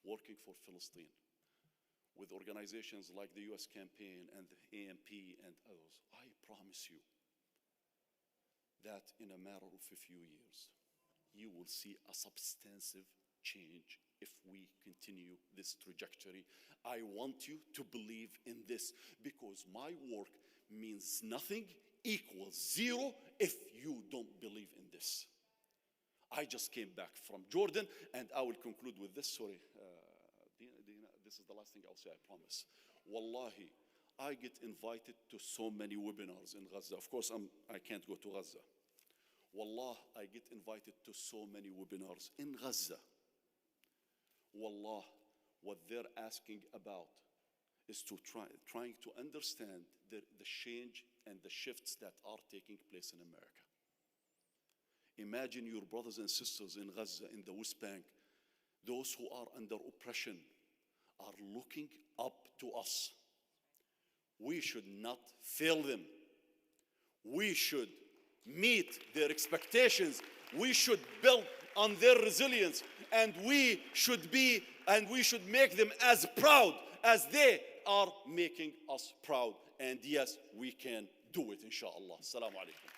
working for Palestine, with organizations like the US Campaign and the AMP and others, I promise you that in a matter of a few years, you will see a substantive change if we continue this trajectory. I want you to believe in this, because my work means nothing, equals zero, if you don't believe in this. I just came back from Jordan, and I will conclude with this. Sorry, Dina, this is the last thing I'll say, I promise. Wallahi, I get invited to so many webinars in Gaza. Of course, I can't go to Gaza. Wallah, I get invited to so many webinars in Gaza. Wallah, what they're asking about is trying to understand the change and the shifts that are taking place in America. Imagine your brothers and sisters in Gaza, in the West Bank, those who are under oppression, are looking up to us. We should not fail them. We should meet their expectations. We should build on their resilience, and we should make them as proud as they are making us proud. And yes, we can do it, inshallah. Assalamu alaikum.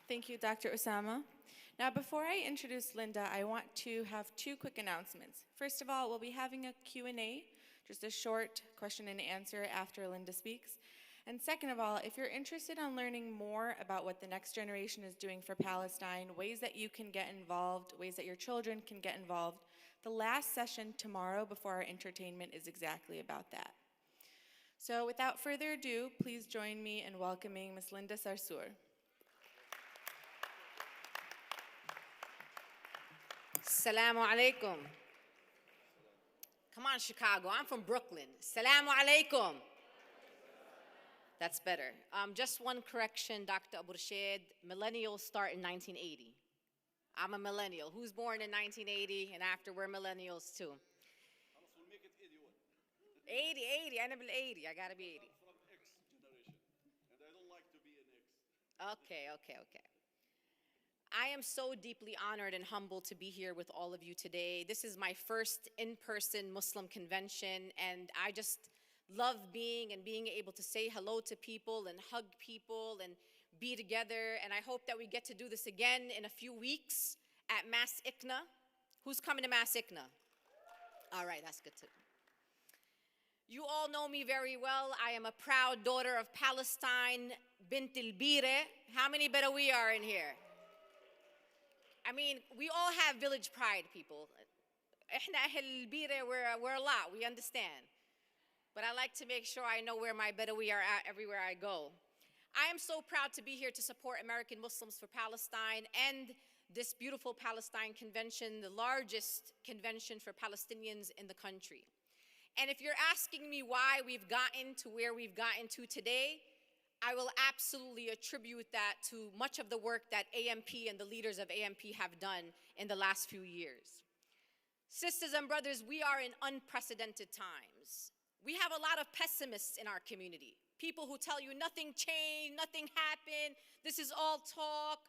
Thank you, Dr. Osama. Now, before I introduce Linda, I want to have two quick announcements. First of all, we'll be having a Q&A, just a short question and answer after Linda speaks. And second of all, if you're interested in learning more about what the next generation is doing for Palestine, ways that you can get involved, ways that your children can get involved, the last session tomorrow before our entertainment is exactly about that. So without further ado, please join me in welcoming Ms. Linda Sarsour. Assalamu alaikum. Come on, Chicago. I'm from Brooklyn. Assalamu alaikum. That's better. Just one correction, Dr. Abu Rashid. Millennials start in 1980. I'm a millennial. Who's born in 1980 and after? We're millennials too. 80. I'm 80. I gotta be 80. From X generation, and I don't like to be an X. Okay. I am so deeply honored and humbled to be here with all of you today. This is my first in-person Muslim convention, and I just love being able to say hello to people and hug people and be together. And I hope that we get to do this again in a few weeks at Mass ICNA. Who's coming to Mass ICNA? All right, that's good too. You all know me very well. I am a proud daughter of Palestine, Bint al-Bire. How many Badawi are in here? I mean, we all have village pride, people. Ihna Ahl al-Bire, we're a lot, we understand. But I like to make sure I know where my Badawi are at everywhere I go. I am so proud to be here to support American Muslims for Palestine and this beautiful Palestine Convention, the largest convention for Palestinians in the country. And if you're asking me why we've gotten to where we've gotten to today, I will absolutely attribute that to much of the work that AMP and the leaders of AMP have done in the last few years. Sisters and brothers, we are in unprecedented times. We have a lot of pessimists in our community. People who tell you nothing changed, nothing happened, this is all talk,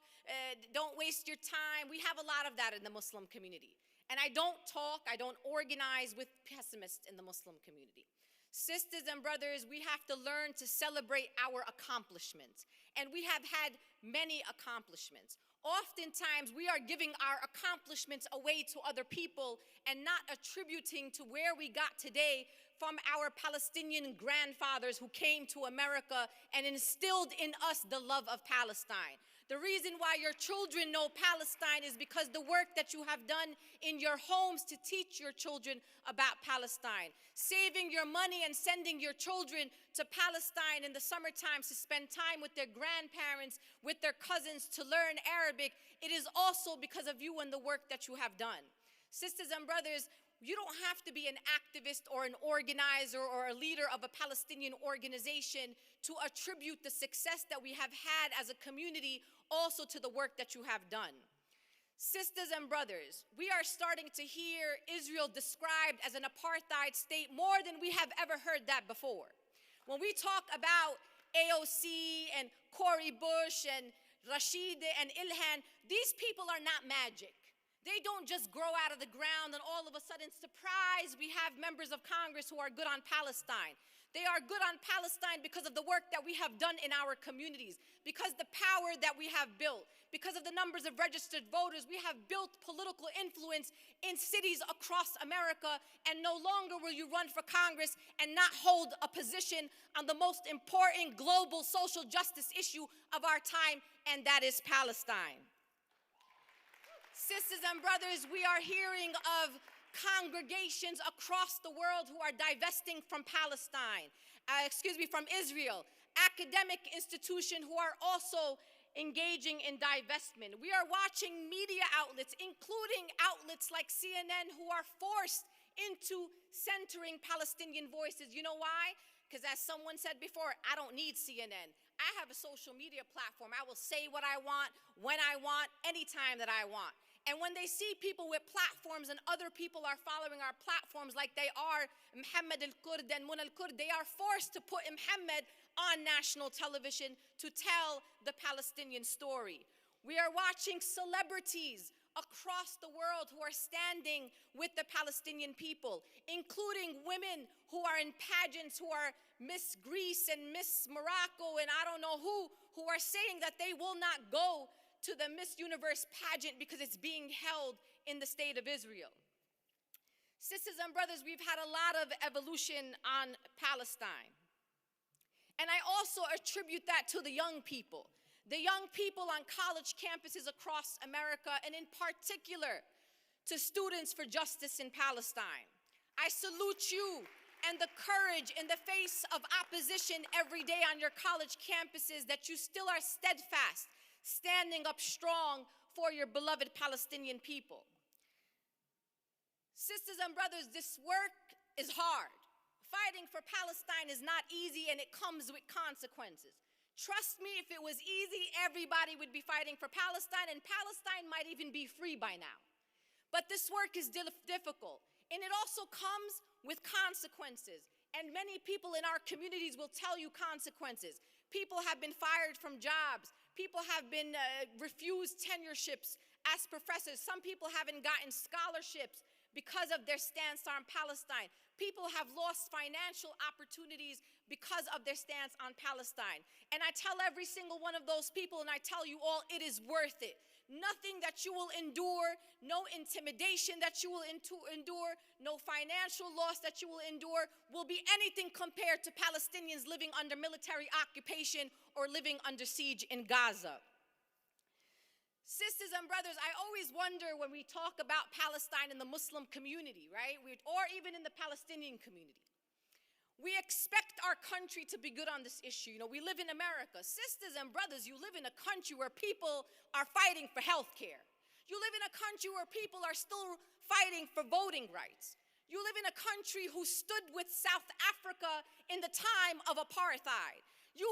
don't waste your time. We have a lot of that in the Muslim community. And I don't talk, I don't organize with pessimists in the Muslim community. Sisters and brothers, we have to learn to celebrate our accomplishments. And we have had many accomplishments. Oftentimes, we are giving our accomplishments away to other people and not attributing to where we got today from our Palestinian grandfathers who came to America and instilled in us the love of Palestine. The reason why your children know Palestine is because the work that you have done in your homes to teach your children about Palestine. Saving your money and sending your children to Palestine in the summer times to spend time with their grandparents, with their cousins, to learn Arabic. It is also because of you and the work that you have done. Sisters and brothers, you don't have to be an activist or an organizer or a leader of a Palestinian organization to attribute the success that we have had as a community also to the work that you have done. Sisters and brothers, we are starting to hear Israel described as an apartheid state more than we have ever heard that before. When we talk about AOC and Cori Bush and Rashid and Ilhan, these people are not magic. They don't just grow out of the ground and all of a sudden, surprise, we have members of Congress who are good on Palestine. They are good on Palestine because of the work that we have done in our communities, because the power that we have built, because of the numbers of registered voters. We have built political influence in cities across America, and no longer will you run for Congress and not hold a position on the most important global social justice issue of our time, and that is Palestine. Sisters and brothers, we are hearing of congregations across the world who are divesting from from Israel, academic institutions who are also engaging in divestment. We are watching media outlets, including outlets like CNN, who are forced into centering Palestinian voices. You know why? Because as someone said before, I don't need CNN. I have a social media platform. I will say what I want, when I want, anytime that I want. And when they see people with platforms and other people are following our platforms like they are Mohammed al-Kurd and Muna al-Kurd, they are forced to put Mohammed on national television to tell the Palestinian story. We are watching celebrities across the world who are standing with the Palestinian people, including women who are in pageants, who are Miss Greece and Miss Morocco and I don't know who are saying that they will not go to the Miss Universe pageant because it's being held in the state of Israel. Sisters and brothers, we've had a lot of evolution on Palestine. And I also attribute that to the young people on college campuses across America, and in particular to Students for Justice in Palestine. I salute you and the courage in the face of opposition every day on your college campuses, that you still are steadfast, standing up strong for your beloved Palestinian people. Sisters and brothers, this work is hard. Fighting for Palestine is not easy, and it comes with consequences. Trust me, if it was easy, everybody would be fighting for Palestine, and Palestine might even be free by now. But this work is difficult, and it also comes with consequences. And many people in our communities will tell you consequences. People have been fired from jobs. People have been refused tenureships as professors. Some people haven't gotten scholarships because of their stance on Palestine. People have lost financial opportunities because of their stance on Palestine. And I tell every single one of those people, and I tell you all, it is worth it. Nothing that you will endure, no intimidation that you will endure, no financial loss that you will endure will be anything compared to Palestinians living under military occupation or living under siege in Gaza. Sisters and brothers, I always wonder when we talk about Palestine in the Muslim community, right? Or even in the Palestinian community. We expect our country to be good on this issue. You know, we live in America. Sisters and brothers, you live in a country where people are fighting for health care. You live in a country where people are still fighting for voting rights. You live in a country who stood with South Africa in the time of apartheid. You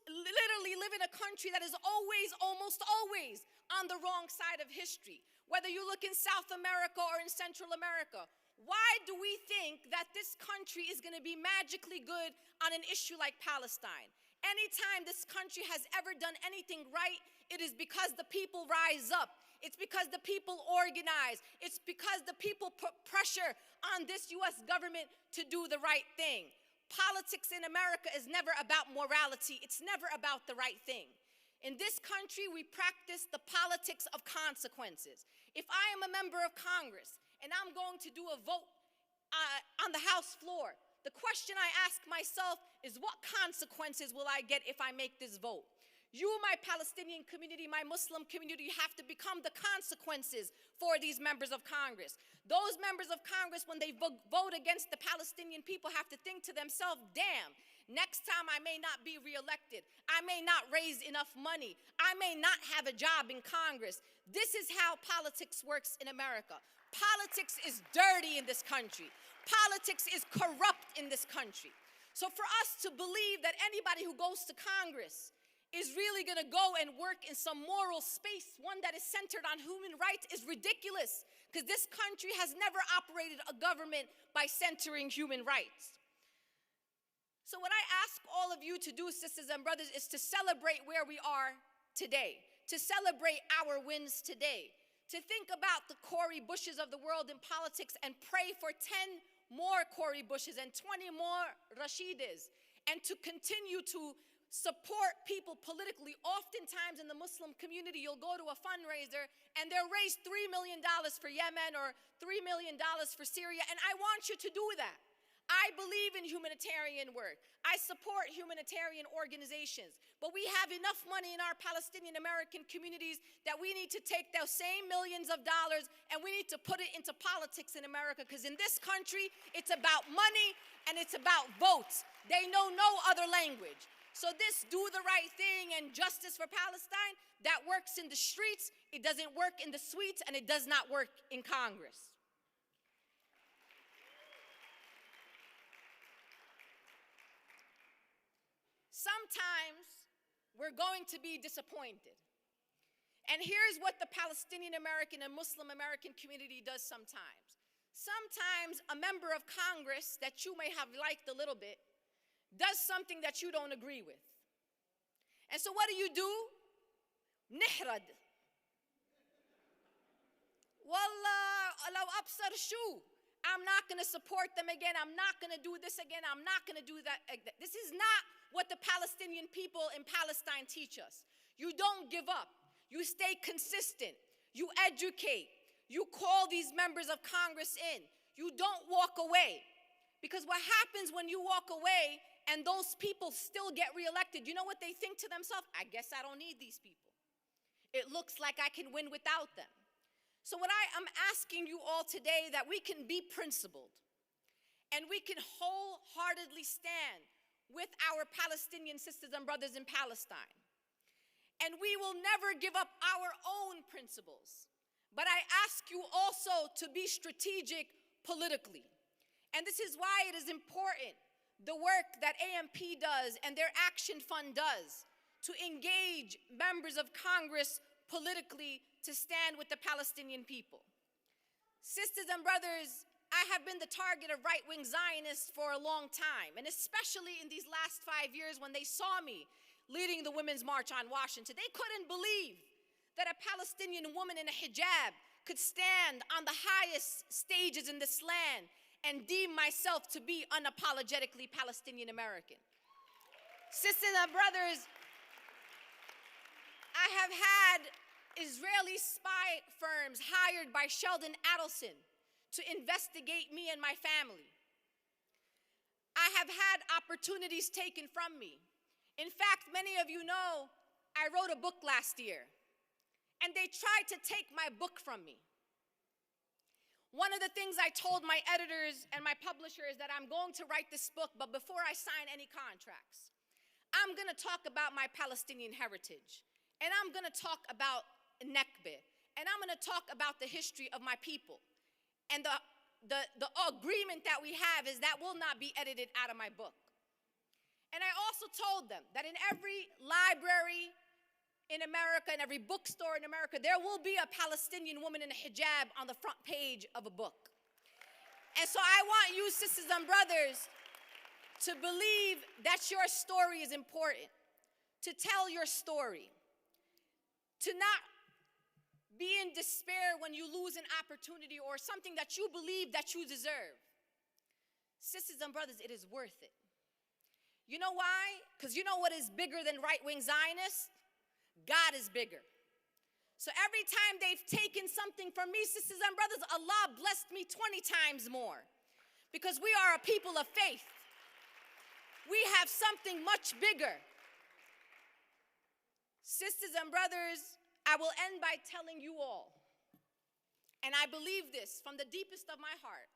literally live in a country that is always, almost always, on the wrong side of history. Whether you look in South America or in Central America, why do we think that this country is going to be magically good on an issue like Palestine? Anytime this country has ever done anything right, it is because the people rise up. It's because the people organize. It's because the people put pressure on this U.S. government to do the right thing. Politics in America is never about morality. It's never about the right thing. In this country, we practice the politics of consequences. If I am a member of Congress and I'm going to do a vote on the House floor, the question I ask myself is, what consequences will I get if I make this vote? You, my Palestinian community, my Muslim community, have to become the consequences for these members of Congress. Those members of Congress, when they vote against the Palestinian people, have to think to themselves, damn, next time I may not be reelected. I may not raise enough money. I may not have a job in Congress. This is how politics works in America. Politics is dirty in this country. Politics is corrupt in this country. So for us to believe that anybody who goes to Congress is really going to go and work in some moral space, one that is centered on human rights, is ridiculous, because this country has never operated a government by centering human rights. So what I ask all of you to do, sisters and brothers, is to celebrate where we are today, to celebrate our wins today, to think about the Cori Bushes of the world in politics and pray for 10 more Cori Bushes and 20 more Rashidas, and to continue to support people politically. Oftentimes in the Muslim community, you'll go to a fundraiser and they'll raise $3 million for Yemen or $3 million for Syria, and I want you to do that. I believe in humanitarian work. I support humanitarian organizations. But we have enough money in our Palestinian American communities that we need to take those same millions of dollars and we need to put it into politics in America, because in this country, it's about money and it's about votes. They know no other language. So this do the right thing and justice for Palestine, that works in the streets, it doesn't work in the suites, and it does not work in Congress. Sometimes we're going to be disappointed. And here's what the Palestinian American and Muslim American community does sometimes. Sometimes a member of Congress that you may have liked a little bit does something that you don't agree with. And so what do? Nihrad. Wallah, law absar shu. I'm not going to support them again. I'm not going to do this again. I'm not going to do that. This is not what the Palestinian people in Palestine teach us. You don't give up. You stay consistent. You educate. You call these members of Congress in. You don't walk away. Because what happens when you walk away and those people still get reelected, you know what they think to themselves? I guess I don't need these people. It looks like I can win without them. So what I'm asking you all today, that we can be principled and we can wholeheartedly stand with our Palestinian sisters and brothers in Palestine. And we will never give up our own principles. But I ask you also to be strategic politically. And this is why it is important, the work that AMP does and their Action Fund does, to engage members of Congress politically to stand with the Palestinian people. Sisters and brothers, I have been the target of right-wing Zionists for a long time, and especially in these last 5 years when they saw me leading the Women's March on Washington. They couldn't believe that a Palestinian woman in a hijab could stand on the highest stages in this land and deem myself to be unapologetically Palestinian American. Sisters and brothers, I have had Israeli spy firms hired by Sheldon Adelson to investigate me and my family. I have had opportunities taken from me. In fact, many of you know I wrote a book last year, and they tried to take my book from me. One of the things I told my editors and my publisher is that I'm going to write this book, but before I sign any contracts, I'm going to talk about my Palestinian heritage, and I'm going to talk about Nakba, and I'm going to talk about the history of my people. And the agreement that we have is that will not be edited out of my book. And I also told them that in every library in America, in every bookstore in America, there will be a Palestinian woman in a hijab on the front page of a book. And so I want you, sisters and brothers, to believe that your story is important, to tell your story, to not be in despair when you lose an opportunity or something that you believe that you deserve. Sisters and brothers, it is worth it. You know why? Because you know what is bigger than right-wing Zionists? God is bigger. So every time they've taken something from me, sisters and brothers, Allah blessed me 20 times more. Because we are a people of faith. We have something much bigger. Sisters and brothers, I will end by telling you all, and I believe this from the deepest of my heart,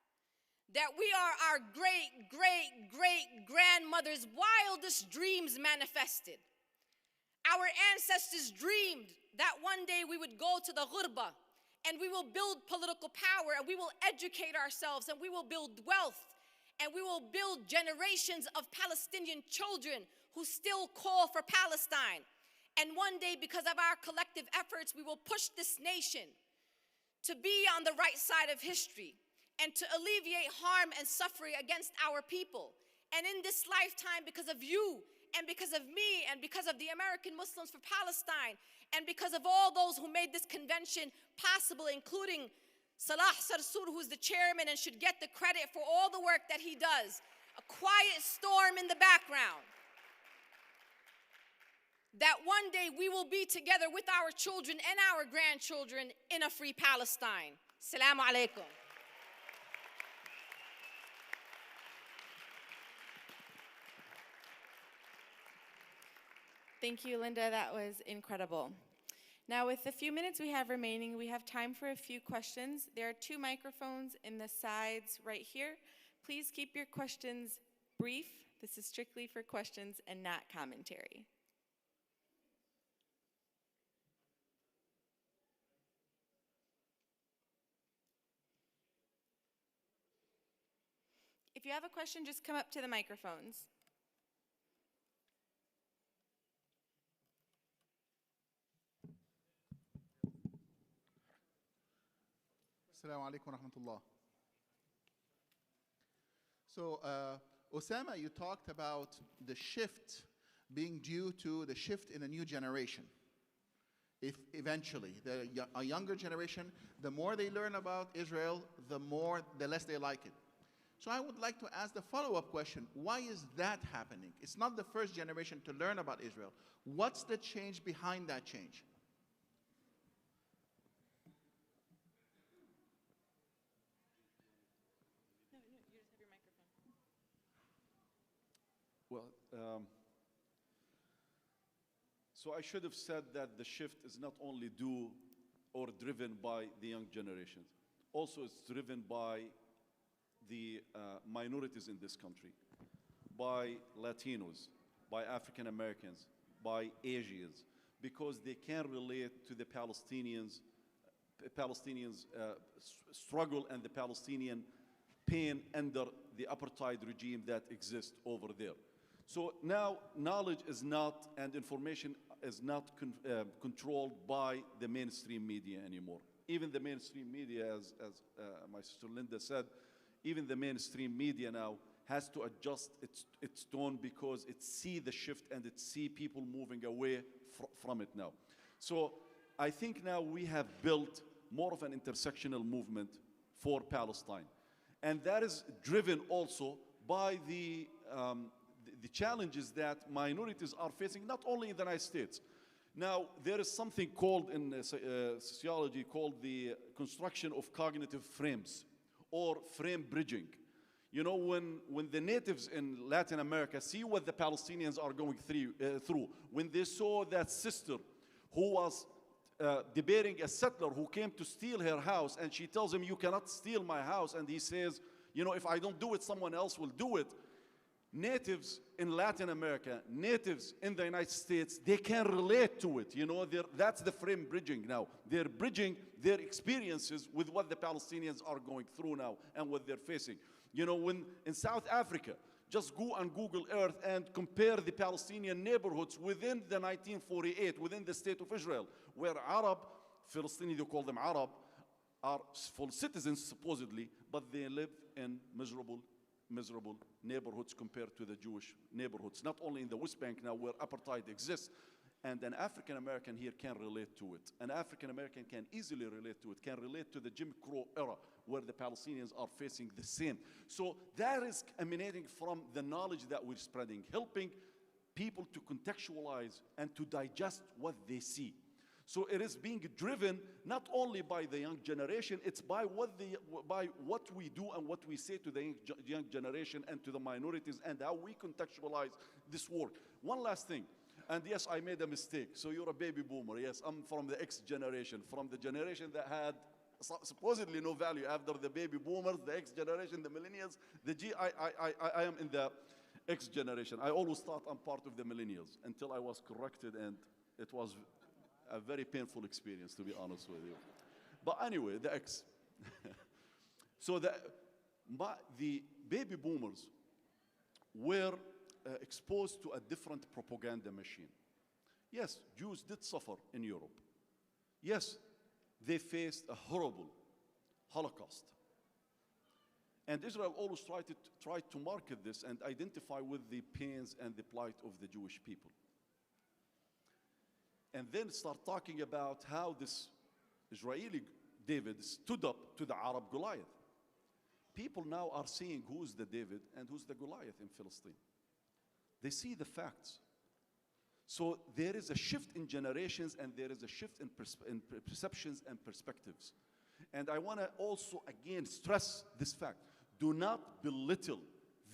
that we are our great-great-great-grandmother's wildest dreams manifested. Our ancestors dreamed that one day we would go to the ghurba and we will build political power and we will educate ourselves and we will build wealth and we will build generations of Palestinian children who still call for Palestine. And one day, because of our collective efforts, we will push this nation to be on the right side of history and to alleviate harm and suffering against our people. And in this lifetime, because of you and because of me and because of the American Muslims for Palestine and because of all those who made this convention possible, including Salah Sarsour, who's the chairman and should get the credit for all the work that he does, a quiet storm in the background, that one day we will be together with our children and our grandchildren in a free Palestine. Assalamu alaikum. Thank you, Linda. That was incredible. Now, with the few minutes we have remaining, we have time for a few questions. There are 2 microphones in the sides right here. Please keep your questions brief. This is strictly for questions and not commentary. If you have a question, just come up to the microphones. Assalamu alaikum wa rahmatullah. So, Osama, you talked about the shift being due to the shift in a new generation. If eventually, a younger generation, the more they learn about Israel, the less they like it. So I would like to ask the follow-up question, why is that happening? It's not the first generation to learn about Israel. What's the change behind that change? Well, so I should have said that the shift is not only due or driven by the young generations. Also, it's driven by the minorities in this country, by Latinos, by African Americans, by Asians, because they can relate to the Palestinians' struggle and the Palestinian pain under the apartheid regime that exists over there. So now knowledge is not, and information is not controlled by the mainstream media anymore. Even the mainstream media, as my sister Linda said, even the mainstream media now has to adjust its tone because it see the shift and it see people moving away from it now. So I think now we have built more of an intersectional movement for Palestine. And that is driven also by the challenges that minorities are facing, not only in the United States. Now, there is something called in sociology called the construction of cognitive frames or frame bridging. You know, when the natives in Latin America see what the Palestinians are going through, when they saw that sister who was debating a settler who came to steal her house, and she tells him, "You cannot steal my house," and he says, "You know, if I don't do it, someone else will do it." Natives in Latin America, natives in the United States, they can relate to it. You know, that's the frame bridging now. They're bridging their experiences with what the Palestinians are going through now and what they're facing. You know, when in South Africa, just go on Google Earth and compare the Palestinian neighborhoods within the 1948, within the state of Israel, where Arab, Palestinians, they call them Arab, are full citizens supposedly, but they live in miserable neighborhoods compared to the Jewish neighborhoods, not only in the West Bank now where apartheid exists. And an African American here can relate to it. An African American can easily relate to it, can relate to the Jim Crow era where the Palestinians are facing the same. So that is emanating from the knowledge that we're spreading, helping people to contextualize and to digest what they see. So it is being driven not only by the young generation, it's by what we do and what we say to the young generation and to the minorities and how we contextualize this work. One last thing, and yes, I made a mistake. So you're a baby boomer. Yes, I'm from the X generation, from the generation that had supposedly no value after the baby boomers, the X generation, the millennials, I am in the X generation. I always thought I'm part of the millennials until I was corrected, and it was a very painful experience, to be honest with you. But anyway, the X. So the baby boomers were exposed to a different propaganda machine. Yes, Jews did suffer in Europe. Yes, they faced a horrible Holocaust. And Israel always tried to market this and identify with the pains and the plight of the Jewish people. And then start talking about how this Israeli David stood up to the Arab Goliath. People now are seeing who's the David and who's the Goliath in Palestine. They see the facts. So there is a shift in generations, and there is a shift in perceptions and perspectives. And I want to also again stress this fact. Do not belittle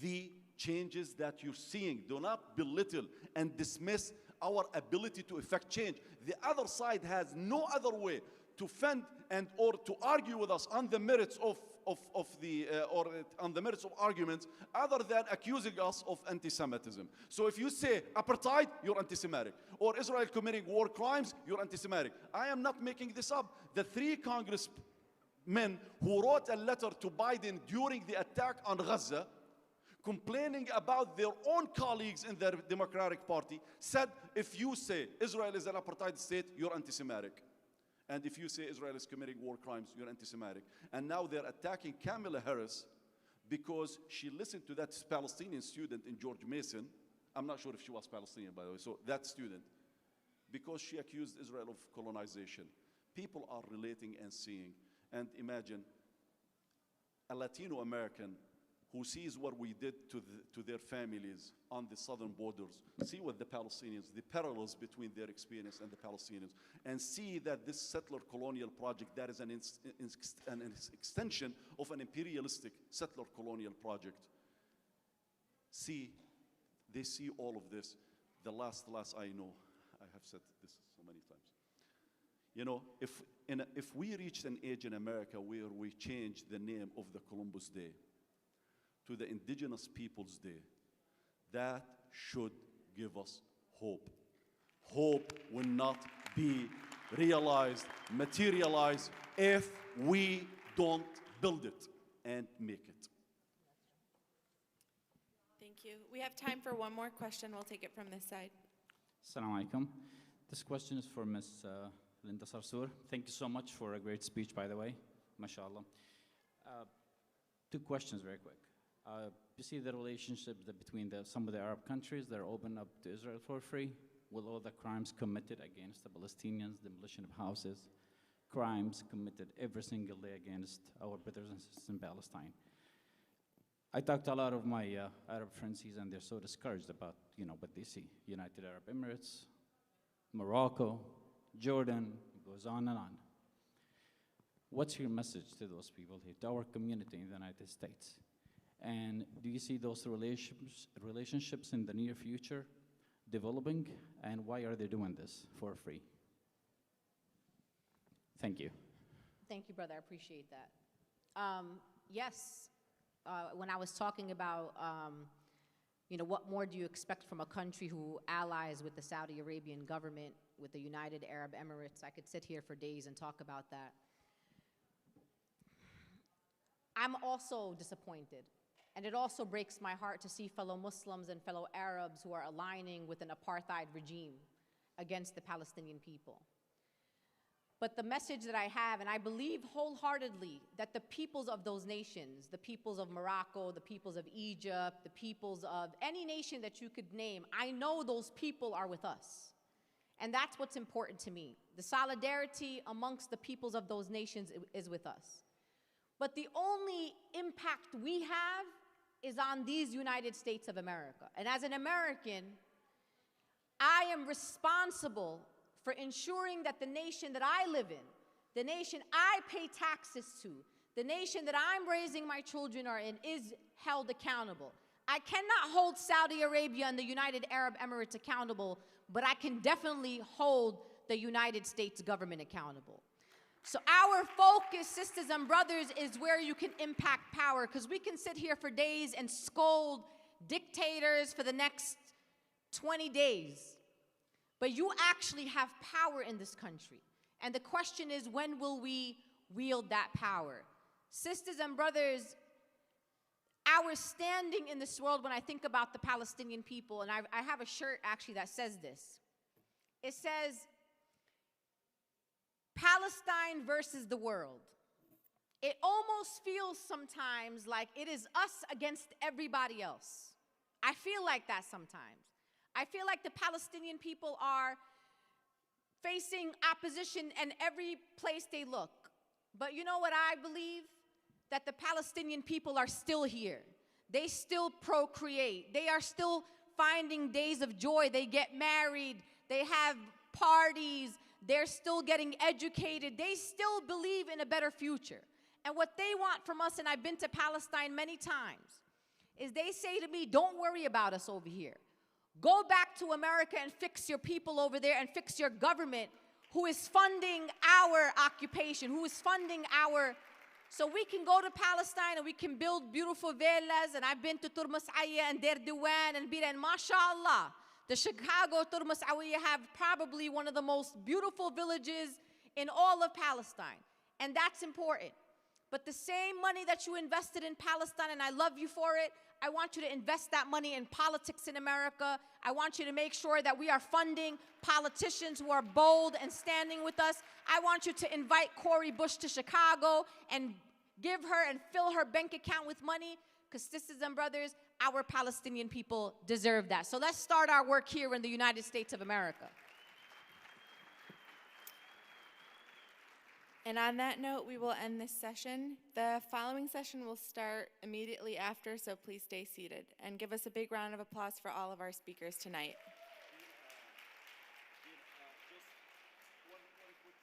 the changes that you're seeing. Do not belittle and dismiss our ability to effect change. The other side has no other way to fend and or to argue with us on the merits or on the merits of arguments other than accusing us of anti-Semitism. So if you say apartheid, you're anti-Semitic. Or Israel committing war crimes, you're anti-Semitic. I am not making this up. The 3 congressmen who wrote a letter to Biden during the attack on Gaza, complaining about their own colleagues in their Democratic Party, said if you say Israel is an apartheid state, you're anti-Semitic. And if you say Israel is committing war crimes, you're anti-Semitic. And now they're attacking Kamala Harris because she listened to that Palestinian student in George Mason. I'm not sure if she was Palestinian, by the way. So that student, because she accused Israel of colonization. People are relating and seeing. And imagine a Latino American who sees what we did to their families on the southern borders, see what the Palestinians, the parallels between their experience and the Palestinians, and see that this settler colonial project, that is an extension of an imperialistic settler colonial project. They see all of this. The last I know, I have said this so many times. You know, if we reached an age in America where we change the name of the Columbus Day to the Indigenous Peoples Day, that should give us hope. Hope will not be realized, materialized, if we don't build it and make it. Thank you. We have time for one more question. We'll take it from this side. Assalamu alaikum. This question is for Ms. Linda Sarsour. Thank you so much for a great speech, by the way. MashaAllah. 2 questions very quick. You see the relationship between some of the Arab countries that are open up to Israel for free, with all the crimes committed against the Palestinians, demolition of houses, crimes committed every single day against our brothers and sisters in Palestine. I talked to a lot of my Arab friends, and they're so discouraged about what they see. United Arab Emirates, Morocco, Jordan, it goes on and on. What's your message to those people here, to our community in the United States? And do you see those relationships in the near future developing? And why are they doing this for free? Thank you. Thank you, brother. I appreciate that. Yes, when I was talking about, what more do you expect from a country who allies with the Saudi Arabian government, with the United Arab Emirates? I could sit here for days and talk about that. I'm also disappointed. And it also breaks my heart to see fellow Muslims and fellow Arabs who are aligning with an apartheid regime against the Palestinian people. But the message that I have, and I believe wholeheartedly that the peoples of those nations, the peoples of Morocco, the peoples of Egypt, the peoples of any nation that you could name, I know those people are with us. And that's what's important to me. The solidarity amongst the peoples of those nations is with us. But the only impact we have is on these United States of America. And as an American, I am responsible for ensuring that the nation that I live in, the nation I pay taxes to, the nation that I'm raising my children are in, is held accountable. I cannot hold Saudi Arabia and the United Arab Emirates accountable, but I can definitely hold the United States government accountable. So our focus, sisters and brothers, is where you can impact power, because we can sit here for days and scold dictators for the next 20 days. But you actually have power in this country. And the question is, when will we wield that power? Sisters and brothers, our standing in this world, when I think about the Palestinian people, and I have a shirt actually that says this: It says, Palestine versus the world. It almost feels sometimes like it is us against everybody else. I feel like that sometimes. I feel like the Palestinian people are facing opposition in every place they look. But you know what I believe? That the Palestinian people are still here. They still procreate. They are still finding days of joy. They get married. They have parties. They're still getting educated. They still believe in a better future. And what they want from us, and I've been to Palestine many times, is they say to me, don't worry about us over here. Go back to America and fix your people over there and fix your government who is funding our occupation, who is funding our... So we can go to Palestine and we can build beautiful villas, and I've been to Turmas Aya and Deir Diwan and Bira, and mashallah, the Chicago Turmas Aya have probably one of the most beautiful villages in all of Palestine, and that's important. But the same money that you invested in Palestine, and I love you for it, I want you to invest that money in politics in America. I want you to make sure that we are funding politicians who are bold and standing with us. I want you to invite Cori Bush to Chicago and give her and fill her bank account with money, because sisters and brothers, our Palestinian people deserve that. So let's start our work here in the United States of America. And on that note, we will end this session. The following session will start immediately after, so please stay seated. And give us a big round of applause for all of our speakers tonight.